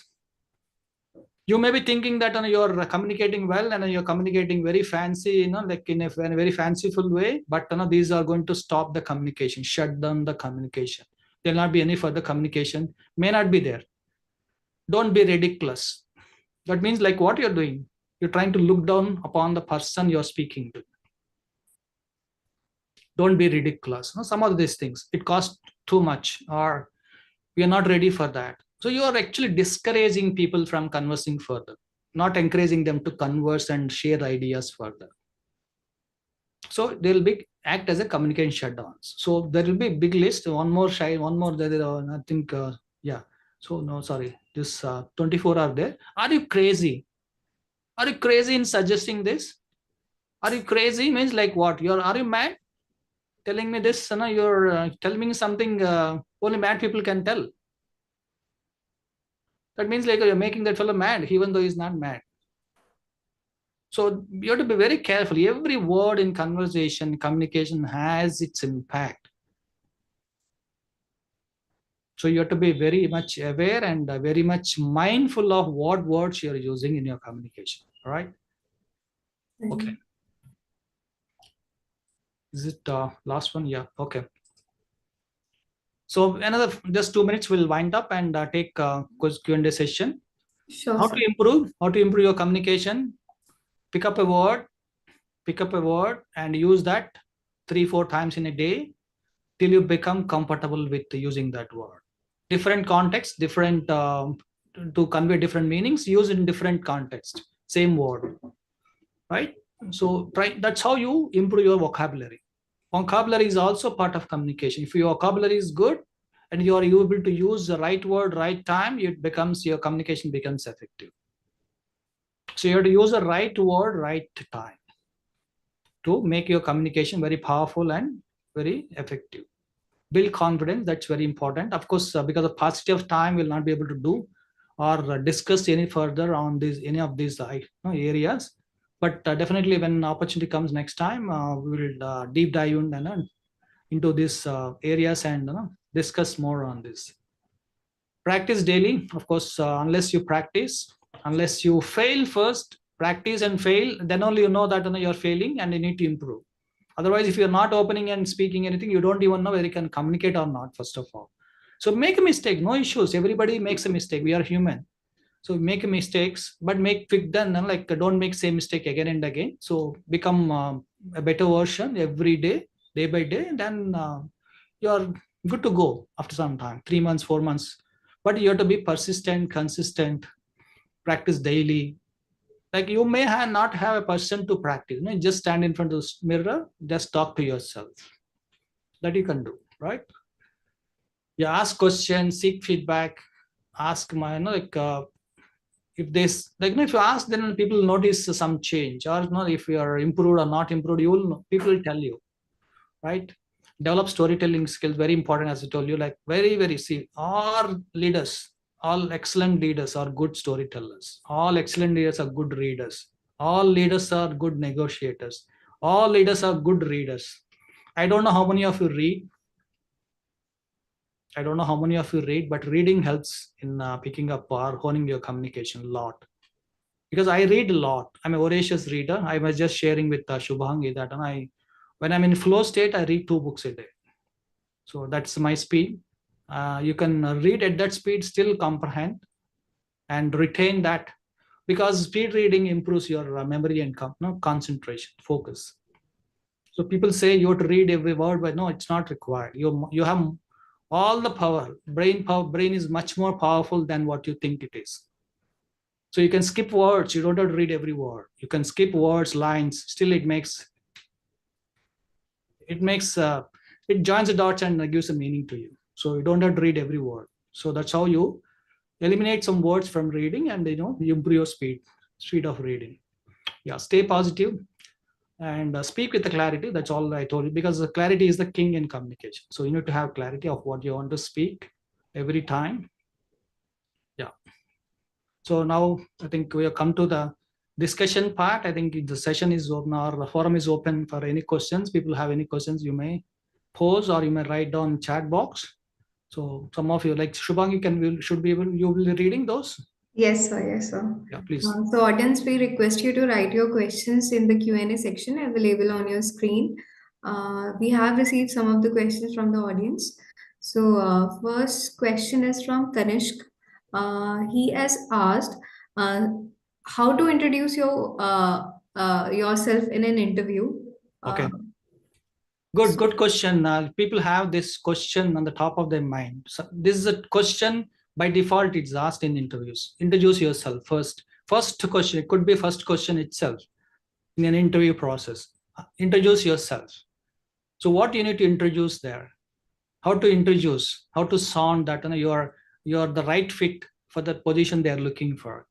You may be thinking that you're communicating well and you're communicating very fancy, like in a very fanciful way, but these are going to stop the communication, shut down the communication. There'll not be any further communication, may not be there. Don't be ridiculous. That means like what you're doing, you're trying to look down upon the person you're speaking to. Don't be ridiculous. Some of these things, it costs too much, or we are not ready for that. So you are actually discouraging people from conversing further, not encouraging them to converse and share ideas further. So they will be act as a communication shutdowns. So there will be a big list. One more. I think, yeah. So no, sorry. This 24 are there. Are you crazy? Are you crazy in suggesting this? Are you crazy means like what? Are you mad? Telling me this, you're telling me something Only mad people can tell. That means like you're making that fellow mad, even though he's not mad. So you have to be very careful. Every word in conversation, communication has its impact. So you have to be very much aware and very much mindful of what words you're using in your communication. All right. Okay. Is it last one? Yeah. Okay. So another just 2 minutes we'll wind up and take Q&A session. Sure, How sir. to improve? How to improve your communication? Pick up a word, and use that 3-4 times in a day till you become comfortable with using that word. Different context, different to convey different meanings. Use in different context. Same word, right? So try. That's how you improve your vocabulary. Vocabulary is also part of communication. If your vocabulary is good and you are able to use the right word, right time, it becomes your communication becomes effective. So you have to use the right word, right time to make your communication very powerful and very effective. Build confidence, that's very important. Of course, because of paucity of time, we'll not be able to do or discuss any further on these any of these areas. But definitely, when opportunity comes next time, we will deep dive into these areas and discuss more on this. Practice daily, of course. Unless you practice, unless you fail first, practice and fail, then only you know that you're failing and you need to improve. Otherwise, if you're not opening and speaking anything, you don't even know whether you can communicate or not, first of all. So make a mistake, no issues. Everybody makes a mistake. We are human. So make mistakes, but make quick then like don't make same mistake again and again. So become a better version every day by day, and then you're good to go after some time, 3 months, 4 months. But you have to be persistent, consistent, practice daily. Like you may not have a person to practice, just stand in front of the mirror, just talk to yourself. That you can do, right? You ask questions, seek feedback, ask my like if this like if you ask, then people notice some change, or not if you are improved or not improved, you will know, people will tell you, right? Develop storytelling skills, very important, as I told you, like very see, all leaders, all excellent leaders are good storytellers, all excellent leaders are good readers, all leaders are good negotiators, all leaders are good readers. I don't know how many of you read. I don't know how many of you read, but reading helps in picking up or honing your communication a lot. Because I read a lot. I'm a voracious reader. I was just sharing with Shubhangi that when I'm in flow state, I read 2 books a day. So that's my speed. You can read at that speed, still comprehend and retain that, because speed reading improves your memory and concentration, focus. So people say you have to read every word, but no, it's not required. You have all the power. Brain is much more powerful than what you think it is. So you can skip words. You don't have to read every word. You can skip words, lines. Still, it joins the dots and gives a meaning to you. So you don't have to read every word. So that's how you eliminate some words from reading, and you improve your speed of reading. Yeah, stay positive and speak with the clarity. That's all I told you, because the clarity is the king in communication. So you need to have clarity of what you want to speak every time. Yeah. So now I think we have come to the discussion part. I think the session is open, or the forum is open for any questions. People have any questions, you may pose or you may write down chat box. So some of you, like Shubhangi, should be able, you will be reading those. Yes, sir. Yes, sir. Yeah, please. So, audience, we request you to write your questions in the Q&A section available on your screen. We have received some of the questions from the audience. So, first question is from Kanishk. He has asked uh, how to introduce yourself in an interview. Uh, Okay. Good question. People have this question on the top of their mind. So this is a question by default. It's asked in interviews. Introduce yourself first. First question. It could be first question itself in an interview process. Introduce yourself. So what you need to introduce there? How to introduce? How to sound that you're the right fit for the position they are looking for.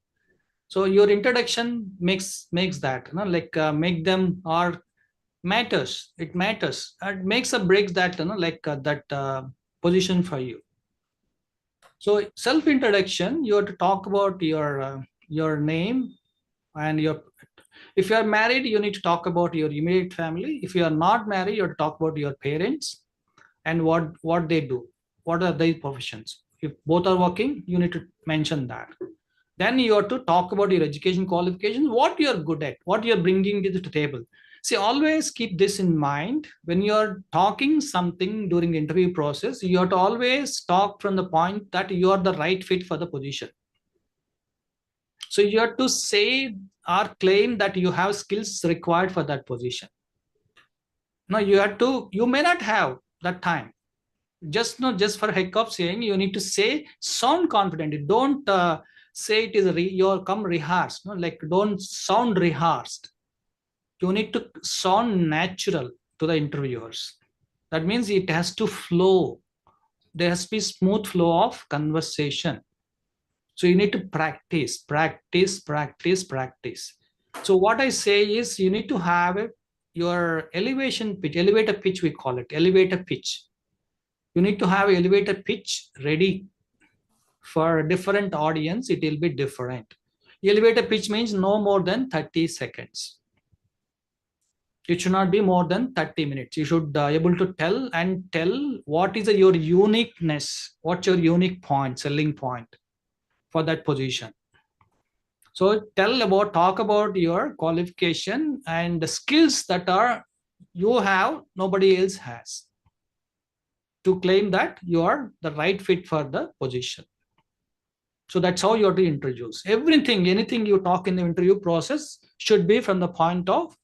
So your introduction makes that like make them or matters. It matters. It makes or breaks that like that position for you. So self-introduction, you have to talk about your name and your. If you are married, you need to talk about your immediate family. If you are not married, you have to talk about your parents and what they do, what are their professions. If both are working, you need to mention that. Then you have to talk about your education qualifications, what you're good at, what you're bringing to the table. See, always keep this in mind when you're talking something during the interview process. You have to always talk from the point that you are the right fit for the position. So you have to say or claim that you have skills required for that position. No, you may not have that time. Just not just for heck of saying, you need to say, sound confident. Don't say it is you're come rehearsed. No, like don't sound rehearsed. You need to sound natural to the interviewers. That means it has to flow. There has to be smooth flow of conversation. So you need to practice, practice, practice, practice. So what I say is you need to have your elevation pitch, elevator pitch, we call it elevator pitch. You need to have elevator pitch ready. For a different audience, it will be different. Elevator pitch means no more than 30 seconds. It should not be more than 30 minutes. You should able to tell what is your uniqueness, what's your unique point, selling point for that position. So talk about your qualification and the skills that are you have, nobody else has, to claim that you are the right fit for the position. So that's how you have to introduce everything. Anything you talk in the interview process should be from the point of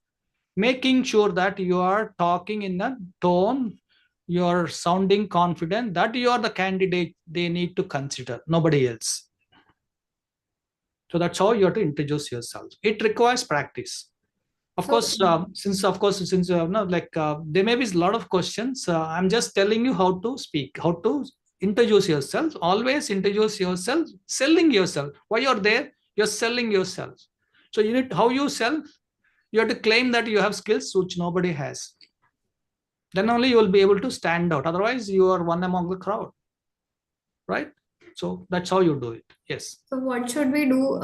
making sure that you are talking in a tone, you're sounding confident that you are the candidate they need to consider, nobody else. So that's how you have to introduce yourself. It requires practice. Of course, there may be a lot of questions. I'm just telling you how to speak, how to introduce yourself. Always introduce yourself, selling yourself. Why you're there? You're selling yourself. So you need how you sell. You have to claim that you have skills which nobody has. Then only you will be able to stand out. Otherwise, you are one among the crowd, right? So that's how you do it. Yes. So what should we do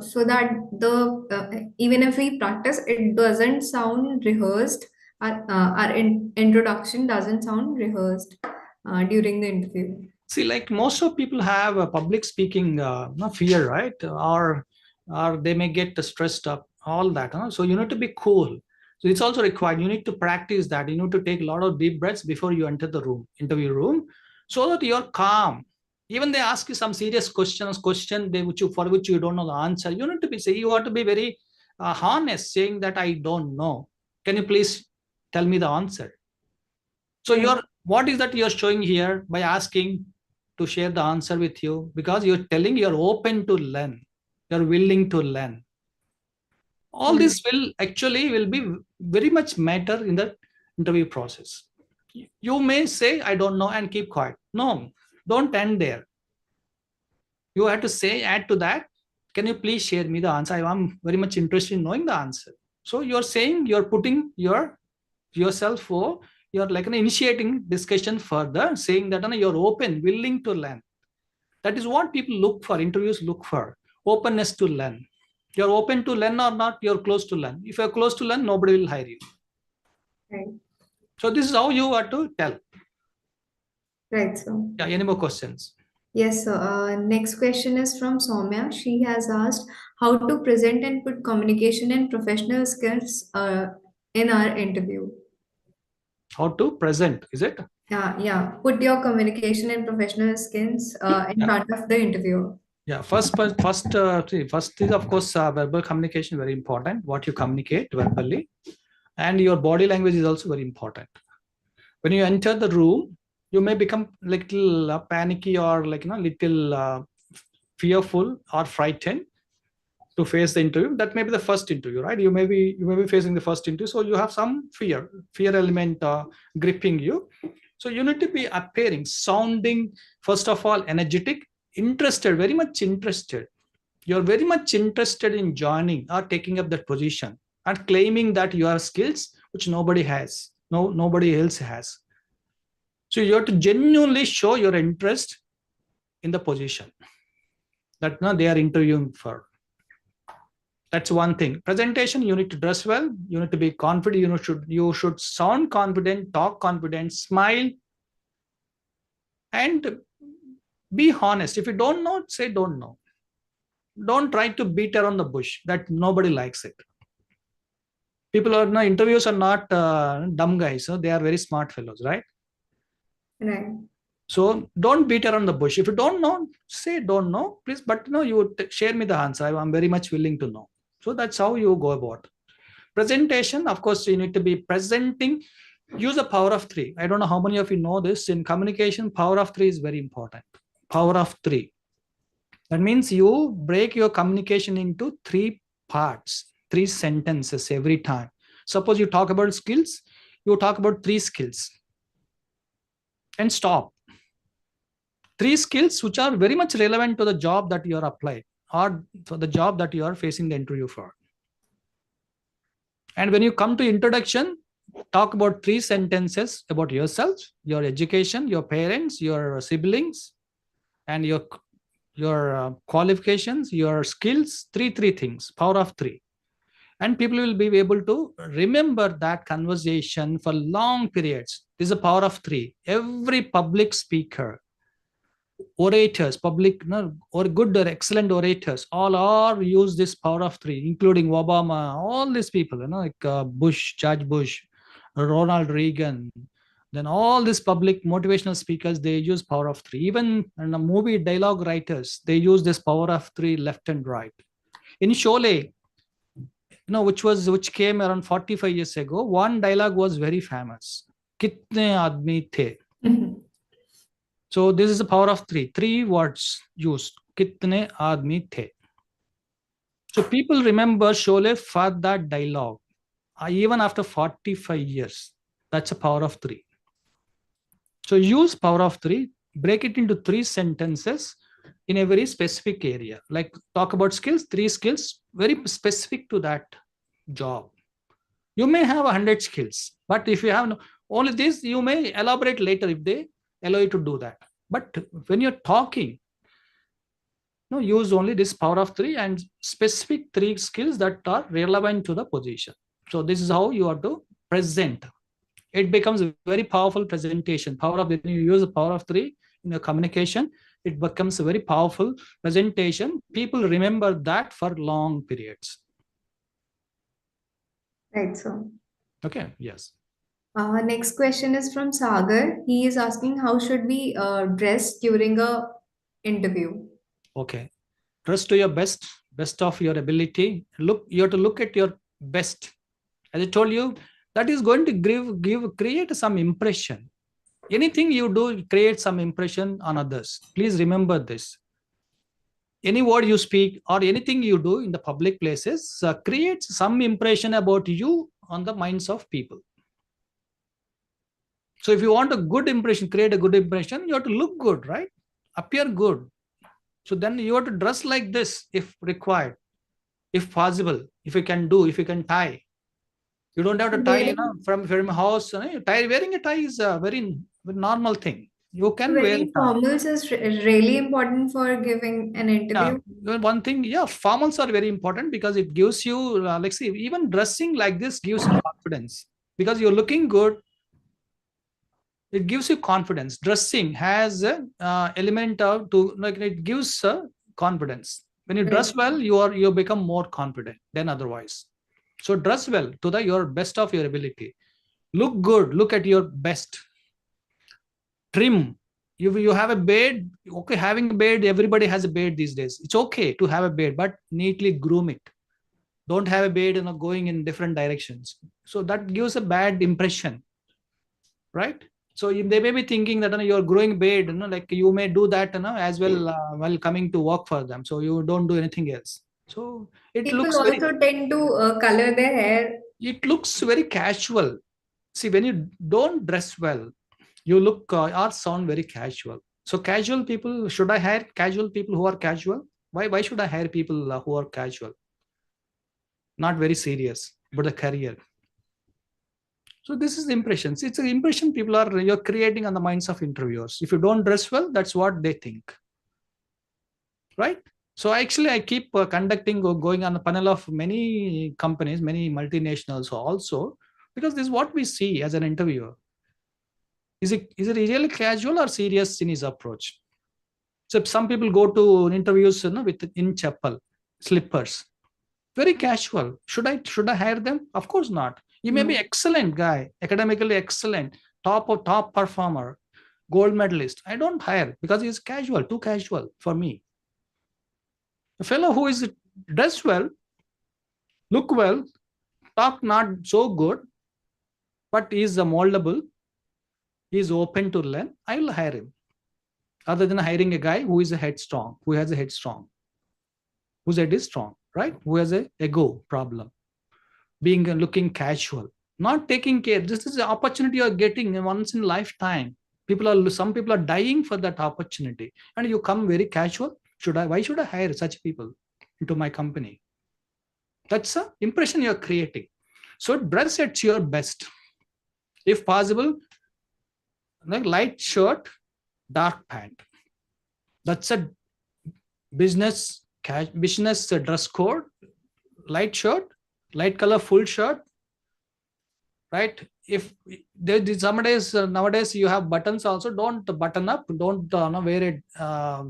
so that the even if we practice, it doesn't sound rehearsed. Our introduction doesn't sound rehearsed during the interview. See, like most of people have a public speaking fear, right? Or they may get stressed up, all that. So you need to be cool. So it's also required. You need to practice that. You need to take a lot of deep breaths before you enter the interview room, so that you're calm. Even they ask you some serious question for which you don't know the answer. You need to be you have to be very honest, saying that I don't know. Can you please tell me the answer? So what is that you're showing here by asking to share the answer with you? Because you're telling you're open to learn, you're willing to learn. All this will be very much matter in the interview process. You may say I don't know and keep quiet. No, don't end there. You have to say, add to that, can you please share me the answer? I'm very much interested in knowing the answer. So you're saying, you're putting yourself for, you're like initiating discussion further, saying that you're open, willing to learn. That is what people look for, interviews look for, openness to learn. You're open to learn or not, you're close to learn. If you're close to learn, nobody will hire you. Right. So this is how you are to tell. Right, so. Yeah, any more questions? Yes, so next question is from Soumya. She has asked how to present and put communication and professional skills in our interview. How to present, is it? Yeah. Put your communication and professional skills in front of the interviewer. Yeah, first is of course verbal communication, very important. What you communicate verbally, and your body language is also very important. When you enter the room, you may become little panicky or little fearful or frightened to face the interview. That may be the first interview, right? You may be facing the first interview, so you have some fear element gripping you. So you need to be appearing, sounding, first of all, energetic, interested, very much interested. You're very much interested in joining or taking up that position and claiming that you have skills which nobody has, nobody else has. So you have to genuinely show your interest in the position that they are interviewing for. That's one thing. Presentation, you need to dress well, you need to be confident, you should sound confident, talk confident, smile, and be honest. If you don't know, say don't know. Don't try to beat around the bush. That nobody likes it. People are no interviews are not dumb guys, so they are very smart fellows, right? Right. So don't beat around the bush. If you don't know, say don't know, please. But no, you share me the answer. I'm very much willing to know. So that's how you go about presentation. Of course, you need to be presenting. Use the power of three. I don't know how many of you know this. In communication, power of three is very important. Power of three. That means you break your communication into three parts, three sentences every time. Suppose you talk about skills, you talk about three skills and stop. Three skills which are very much relevant to the job that you are applied or for the job that you are facing the interview for. And when you come to introduction, talk about three sentences about yourself, your education, your parents, your siblings, and your qualifications, your skills. Three things. Power of three. And people will be able to remember that conversation for long periods. This is the power of three. Every public speaker, orators, public or good or excellent orators, all are use this power of three, including Obama, all these people, like Bush, George Bush, Ronald Reagan, then all these public motivational speakers, they use power of three. Even in the movie dialogue writers, they use this power of three left and right. In Sholay, which came around 45 years ago, one dialogue was very famous. Kitne aadmi the? So this is the power of three. Three words used. Kitne aadmi the? So people remember Sholay for that dialogue, even after 45 years. That's the power of three. So use power of three, break it into three sentences in a very specific area. Like talk about skills, three skills, very specific to that job. You may have 100 skills, but if you have only this, you may elaborate later if they allow you to do that. But when you're talking, use only this power of three and specific three skills that are relevant to the position. So this is how you have to present. It becomes a very powerful presentation. Power of when you use the power of three in your communication, it becomes a very powerful presentation. People remember that for long periods. Right, so. Okay, yes. Next question is from Sagar. He is asking how should we dress during a interview? Okay. Dress to your best of your ability. You have to look at your best. As I told you, that is going to create some impression. Anything you do create some impression on others. Please remember this. Any word you speak or anything you do in the public places creates some impression about you on the minds of people. So if you want a good impression, create a good impression, you have to look good, right? Appear good. So then you have to dress like this if required, if possible, if you can do, if you can tie. You don't have to tie, from house. Wearing a tie is a very normal thing. You can wear a Wearing tie. formals is really important for giving an Yeah, interview. one thing, yeah, formals are very important because it gives you, like, see, even dressing like this gives you confidence because you're looking good. It gives you confidence. Dressing has an element of to like it gives confidence. When you Right. dress well, you become more confident than otherwise. So dress well to the your best of your ability. Look good. Look at your best. Trim. You have a beard. Okay, having a beard. Everybody has a beard these days. It's okay to have a beard, but neatly groom it. Don't have a beard, going in different directions. So that gives a bad impression, right? So they may be thinking that you're growing beard, like you may do that, as well while coming to work for them. So you don't do anything else. So People also tend to color their hair. it looks very casual. See, when you don't dress well, you look or sound very casual. So casual people, should I hire casual people who are casual? Why should I hire people who are casual? Not very serious, but a career. So this is the impressions. It's an impression you're creating on the minds of interviewers. If you don't dress well, that's what they think, right? So actually, I keep conducting or going on a panel of many companies, many multinationals also, because this is what we see as an interviewer. Is it really casual or serious in his approach? So some people go to interviews, with in chapel, slippers, very casual. Should I hire them? Of course not. He may be No. excellent guy, academically excellent, top performer, gold medalist. I don't hire because he's casual, too casual for me. A fellow who is dressed well, look well, talk not so good, but is moldable, he is open to learn, I will hire him. Other than hiring a guy who is a headstrong, who has a headstrong, whose head is strong, right? Who has a ego problem, being looking casual, not taking care. This is the opportunity you're getting once in lifetime. Some people are dying for that opportunity, and you come very casual. Why should I hire such people into my company? That's the impression you're creating. So dress at your best. If possible, like light shirt, dark pant. That's a business dress code. Light shirt, light color full shirt, right? If there some days nowadays you have buttons also, don't button up, don't wear a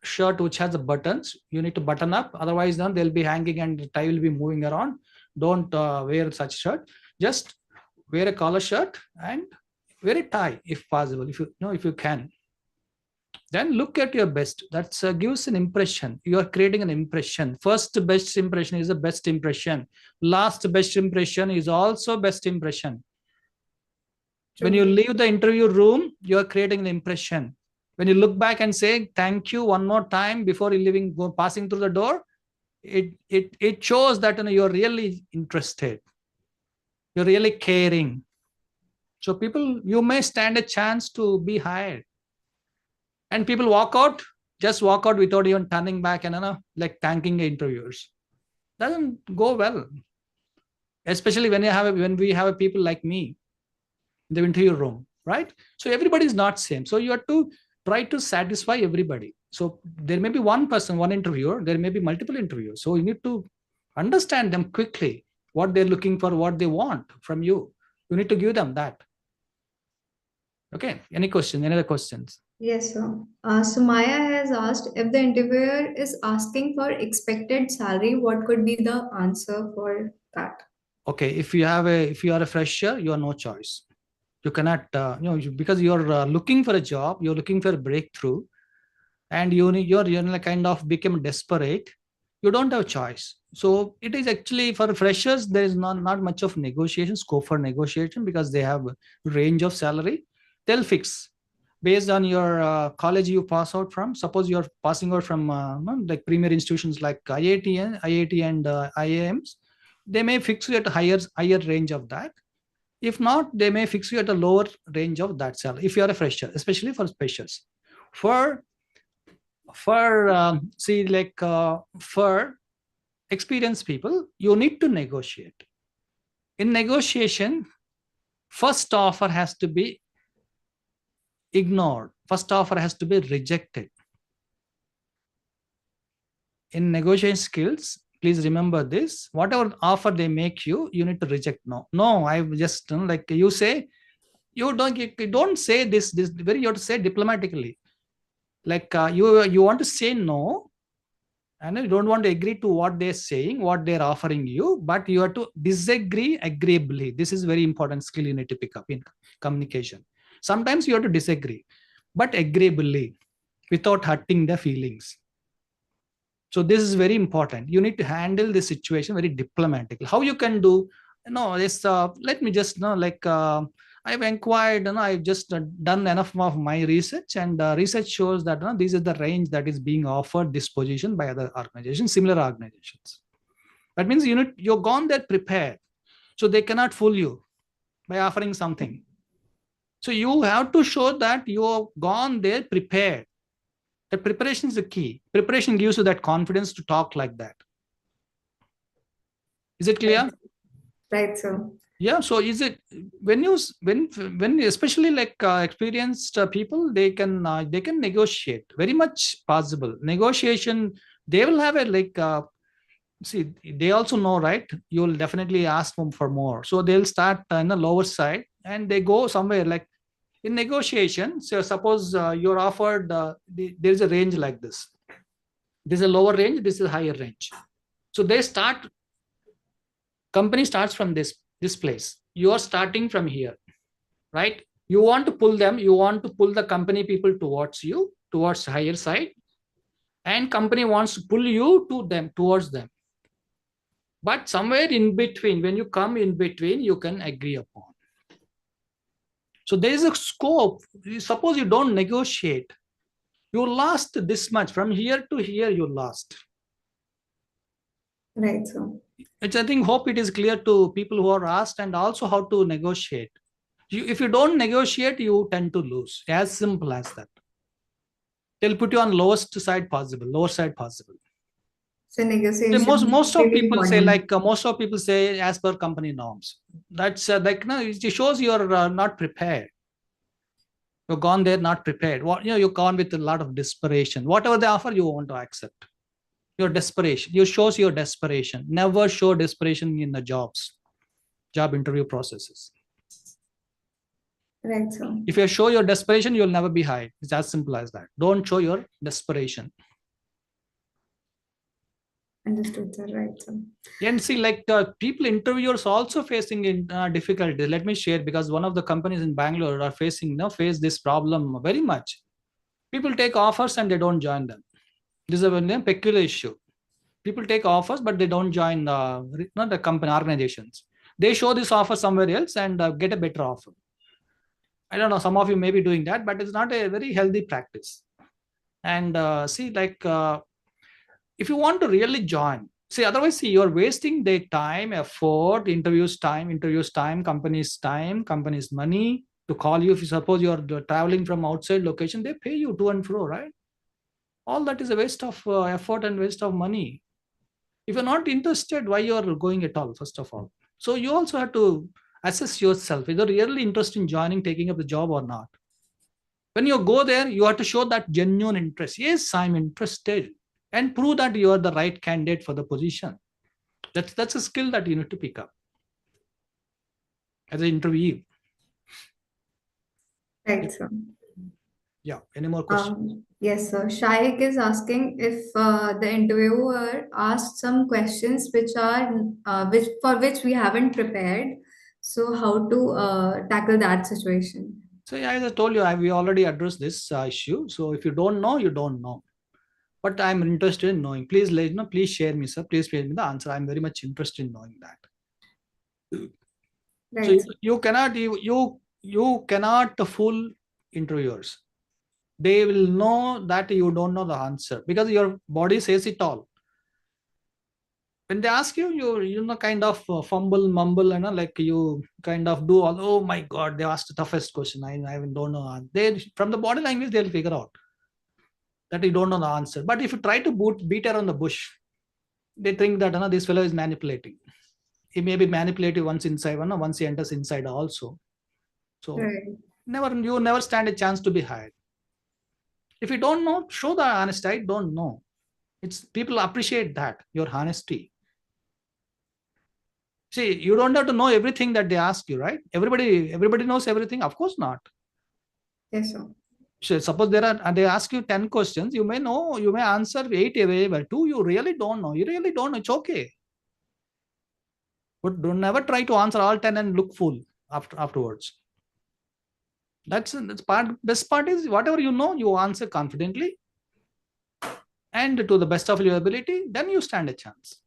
shirt which has the buttons. You need to button up, otherwise then they'll be hanging and the tie will be moving around. Don't wear such shirt. Just wear a collar shirt and wear a tie if possible, if you can. Then look at your best. That gives an impression. You are creating an impression. First best impression is the best impression. Last best impression is also best impression. True. When you leave the interview room, you are creating an impression. When you look back and say thank you one more time before passing through the door, it shows that you're really interested. You're really caring. So you may stand a chance to be hired. And people just walk out without even turning back and like thanking the interviewers. Doesn't go well, especially when we have people like me in the interview room, right? So everybody is not same. So you have to try to satisfy everybody. So there may be one person, one interviewer, there may be multiple interviewers. So you need to understand them quickly, what they're looking for, what they want from you. You need to give them that. Okay. Any other questions? Yes, sir. So Maya has asked if the interviewer is asking for expected salary, what could be the answer for that? Okay, if you are a fresher, you have no choice. You cannot, because you're looking for a job, you're looking for a breakthrough, and you're like kind of become desperate. You don't have a choice. So it is actually for freshers, there is not much of negotiation scope for negotiation, because they have range of salary. They'll fix based on your college you pass out from. Suppose you're passing out from like premier institutions like IIT and IIMs, they may fix you at a higher range of that. If not, they may fix you at a lower range of that salary if you are a fresher, especially for freshers. For for experienced people, you need to negotiate. In negotiation, first offer has to be ignored. First offer has to be rejected. In negotiation skills, please remember this. Whatever offer they make you, you need to reject. No, I just like you say, you don't say this very, you have to say diplomatically. Like you want to say no, and you don't want to agree to what they're saying, what they're offering you, but you have to disagree agreeably. This is very important skill you need to pick up in communication. Sometimes you have to disagree, but agreeably, without hurting the feelings. So this is very important. You need to handle the situation very diplomatically. How you can do, this let me just I've inquired, I've just done enough of my research, and research shows that this is the range that is being offered this position by other organizations, similar organizations. That means you're gone there prepared, so they cannot fool you by offering something. So you have to show that you're gone there prepared. The preparation is the key. Preparation gives you that confidence to talk like that. Is it clear? Right, sir. Yeah, so is it when you when especially like experienced people, they can negotiate, very much possible negotiation. They will have a like see, they also know, right? You'll definitely ask them for more, so they'll start in the lower side and they go somewhere like in negotiation. So suppose you're offered there is a range like this is a lower range, this is a higher range. So they start, company starts from this place, you are starting from here, right? You want to pull them, you want to pull the company people towards you, towards higher side, and company wants to pull you to them, towards them. But somewhere in between, when you come in between, you can agree upon. So there is a scope. Suppose you don't negotiate, you lost this much from here to here, you lost. Right, so Which I think, hope it is clear to people who are asked, and also how to negotiate. If you don't negotiate, you tend to lose. As simple as that. They'll put you on lowest side possible, lower side possible. so So negotiation most is of really people say important. like most of people say as per company norms. That's like no, it shows you're not prepared. You've gone there not prepared. What, you've gone with a lot of desperation. Whatever they offer, you want to accept. Your desperation. You shows your desperation. Never show desperation in the job interview processes. Right, so If you show your desperation, you'll never be hired. It's as simple as that. Don't show your desperation. understood, sir. Right, so And see, like people, interviewers also facing in difficulties. Let me share, because one of the companies in Bangalore are facing, face this problem very much. People take offers and they don't join them. This is a peculiar issue. People take offers, but they don't join not the company organizations. They show this offer somewhere else and get a better offer. I don't know. Some of you may be doing that, but it's not a very healthy practice. And see, like if you want to really join, see, otherwise, see, you're wasting their time, effort, interviews time, companies money to call you. If you suppose you're traveling from outside location, they pay you to and fro, right? All that is a waste of effort and waste of money. If you're not interested, why you're going at all, first of all? So you also have to assess yourself whether you're really interested in joining, taking up the job or not. When you go there, you have to show that genuine interest. Yes, I'm interested, and prove that you are the right candidate for the position. That's a skill that you need to pick up as an interviewee. right, so Yeah. Any more questions? yes, sir. Shaik is asking if the interviewer asked some questions which are which for which we haven't prepared. So how to tackle that situation? So yeah, as I told you, we already addressed this issue. So if you don't know, you don't know. But I'm interested in knowing. Please let please share me, sir. Please share me the answer. I'm very much interested in knowing that. So Right. you cannot you cannot fool interviewers. They will know that you don't know the answer because your body says it all. When they ask you, you know, kind of fumble, mumble, like you kind of do all. Oh my God, they asked the toughest question. I don't know. They, from the body language, they'll figure out that you don't know the answer. But if you try to beat around the bush, they think that this fellow is manipulating. He may be manipulative once inside, once he enters inside also. So Right. you never stand a chance to be hired. If you don't know, show the honesty. I don't know. It's people appreciate that, your honesty. See, you don't have to know everything that they ask you, right? Everybody knows everything. Of course not. Yes, sir. So suppose they ask you 10 questions, you may know, you may answer 8 available. 2 you really don't know. You really don't know. It's okay. But don't never try to answer all 10 and look fool afterwards. That's part. Best part is whatever you know, you answer confidently and to the best of your ability, then you stand a chance.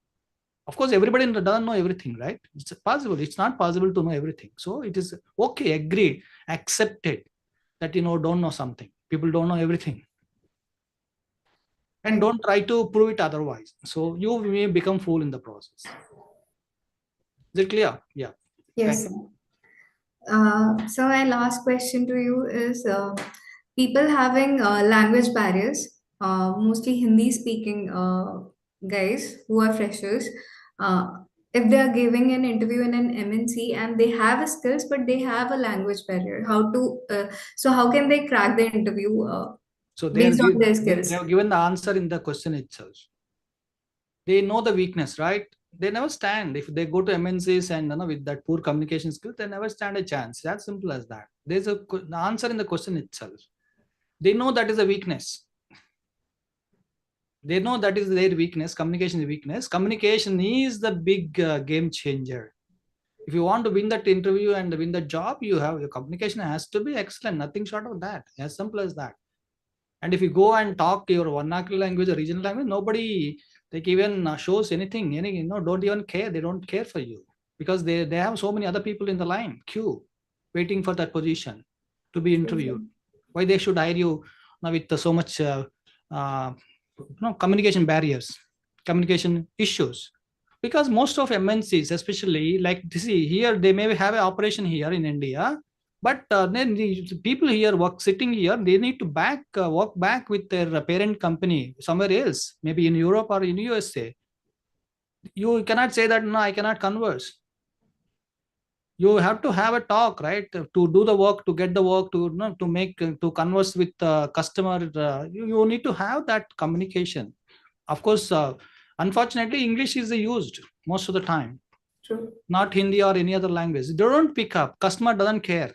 Of course, everybody doesn't know everything, right? It's possible. It's not possible to know everything. So it is okay, agreed, accepted that don't know something. People don't know everything. And Right. don't try to prove it otherwise. So you may become fool in the process. Is it clear? Yeah. Thank Yes, you. sir. So my last question to you is people having language barriers, mostly Hindi speaking guys who are freshers. Uh, if they are giving an interview in an MNC and they have skills but they have a language barrier, so how can they crack the interview So based on their they skills? have given the answer in the question itself. They know the weakness, right? They never stand. If they go to MNCs and with that poor communication skill, they never stand a chance. That's simple as that. There's the answer in the question itself. They know that is a weakness. They know that is their weakness. Communication is weakness. Communication is the big game changer. If you want to win that interview and win the job, you have your communication has to be excellent. Nothing short of that. As simple as that. And if you go and talk your vernacular language or regional language, nobody like even shows anything. Don't even care. They don't care for you because they have so many other people in the line queue, waiting for that position to be True, sir. interviewed. Why they should hire you now with so much uh, communication barriers, communication issues? Because most of MNCs, especially like see here, they may have an operation here in India, but then the people here work sitting here, they need to walk back with their parent company somewhere else, maybe in Europe or in USA. You cannot say that no, I cannot converse. You have to have a talk, right, to do the work, to get the work, to to make to converse with customer. You need to have that communication. Of course, unfortunately, English is used most of the time, True. not Hindi or any other language. They don't pick up. Customer doesn't care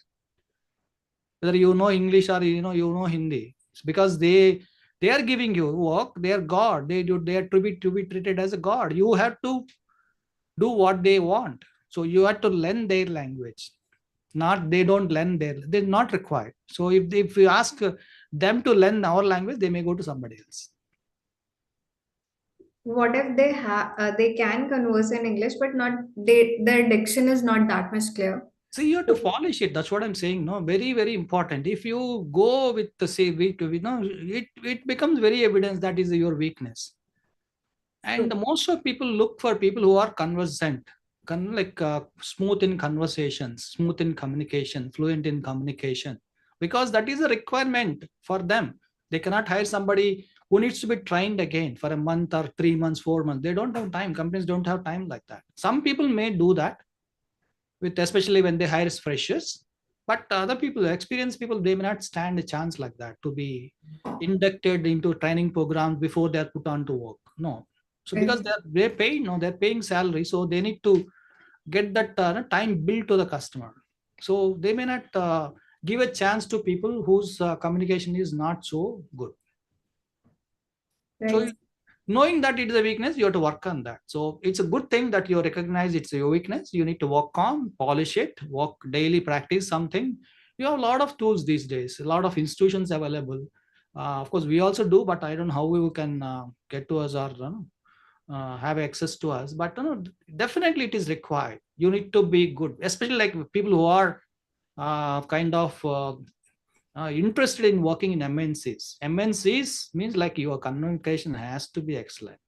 whether you know English or you know Hindi. It's because they are giving you work. They are God. They are to be treated as a God. You have to do what they want. So you have to learn their language. Not they don't learn they're not required. So if you ask them to learn our language, they may go to somebody else. What if they can converse in English, but not their diction is not that much clear? So you have to polish it. That's what I'm saying. No, very, very important. If you go with the say weak, it becomes very evidence that is your weakness. And True. most of people look for people who are conversant, like smooth in conversations, smooth in communication, fluent in communication, because that is a requirement for them. They cannot hire somebody who needs to be trained again for a month or 3 months, 4 months. They don't have time. Companies don't have time like that. Some people may do that, with especially when they hire freshers, but other people, experienced people, they may not stand a chance like that to be inducted into training programs before they're put on to work. No. So because Right. they're paying, no, they're paying salary, so they need to get that time billed to the customer. So they may not give a chance to people whose communication is not so good. So Right. knowing that it is a weakness, you have to work on that. So it's a good thing that you recognize it's your weakness. You need to work on, polish it, work daily, practice something. You have a lot of tools these days, a lot of institutions available. Of course, we also do, but I don't know how we can get to us or have access to us. But definitely it is required. You need to be good, especially like people who are kind of interested in working in MNCs. MNCs means like your communication has to be excellent.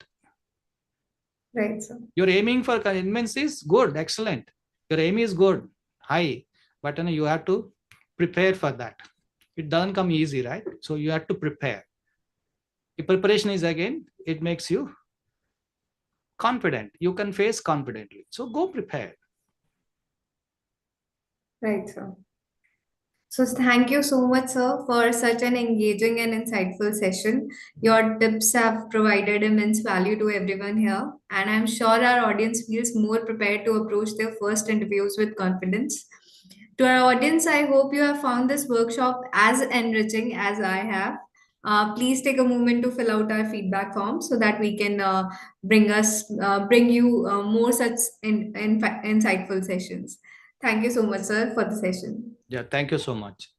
Right, sir. You're aiming for MNCs, good, excellent. Your aim is good, high, but you have to prepare for that. It doesn't come easy, right? So you have to prepare. The preparation is again, it makes you confident. You can face confidently. So go prepare. Right, sir. So thank you so much, sir, for such an engaging and insightful session. Your tips have provided immense value to everyone here, and I'm sure our audience feels more prepared to approach their first interviews with confidence. To our audience, I hope you have found this workshop as enriching as I have. Please take a moment to fill out our feedback form so that we can bring you more such insightful sessions. Thank you so much, sir, for the session. Yeah, thank you so much.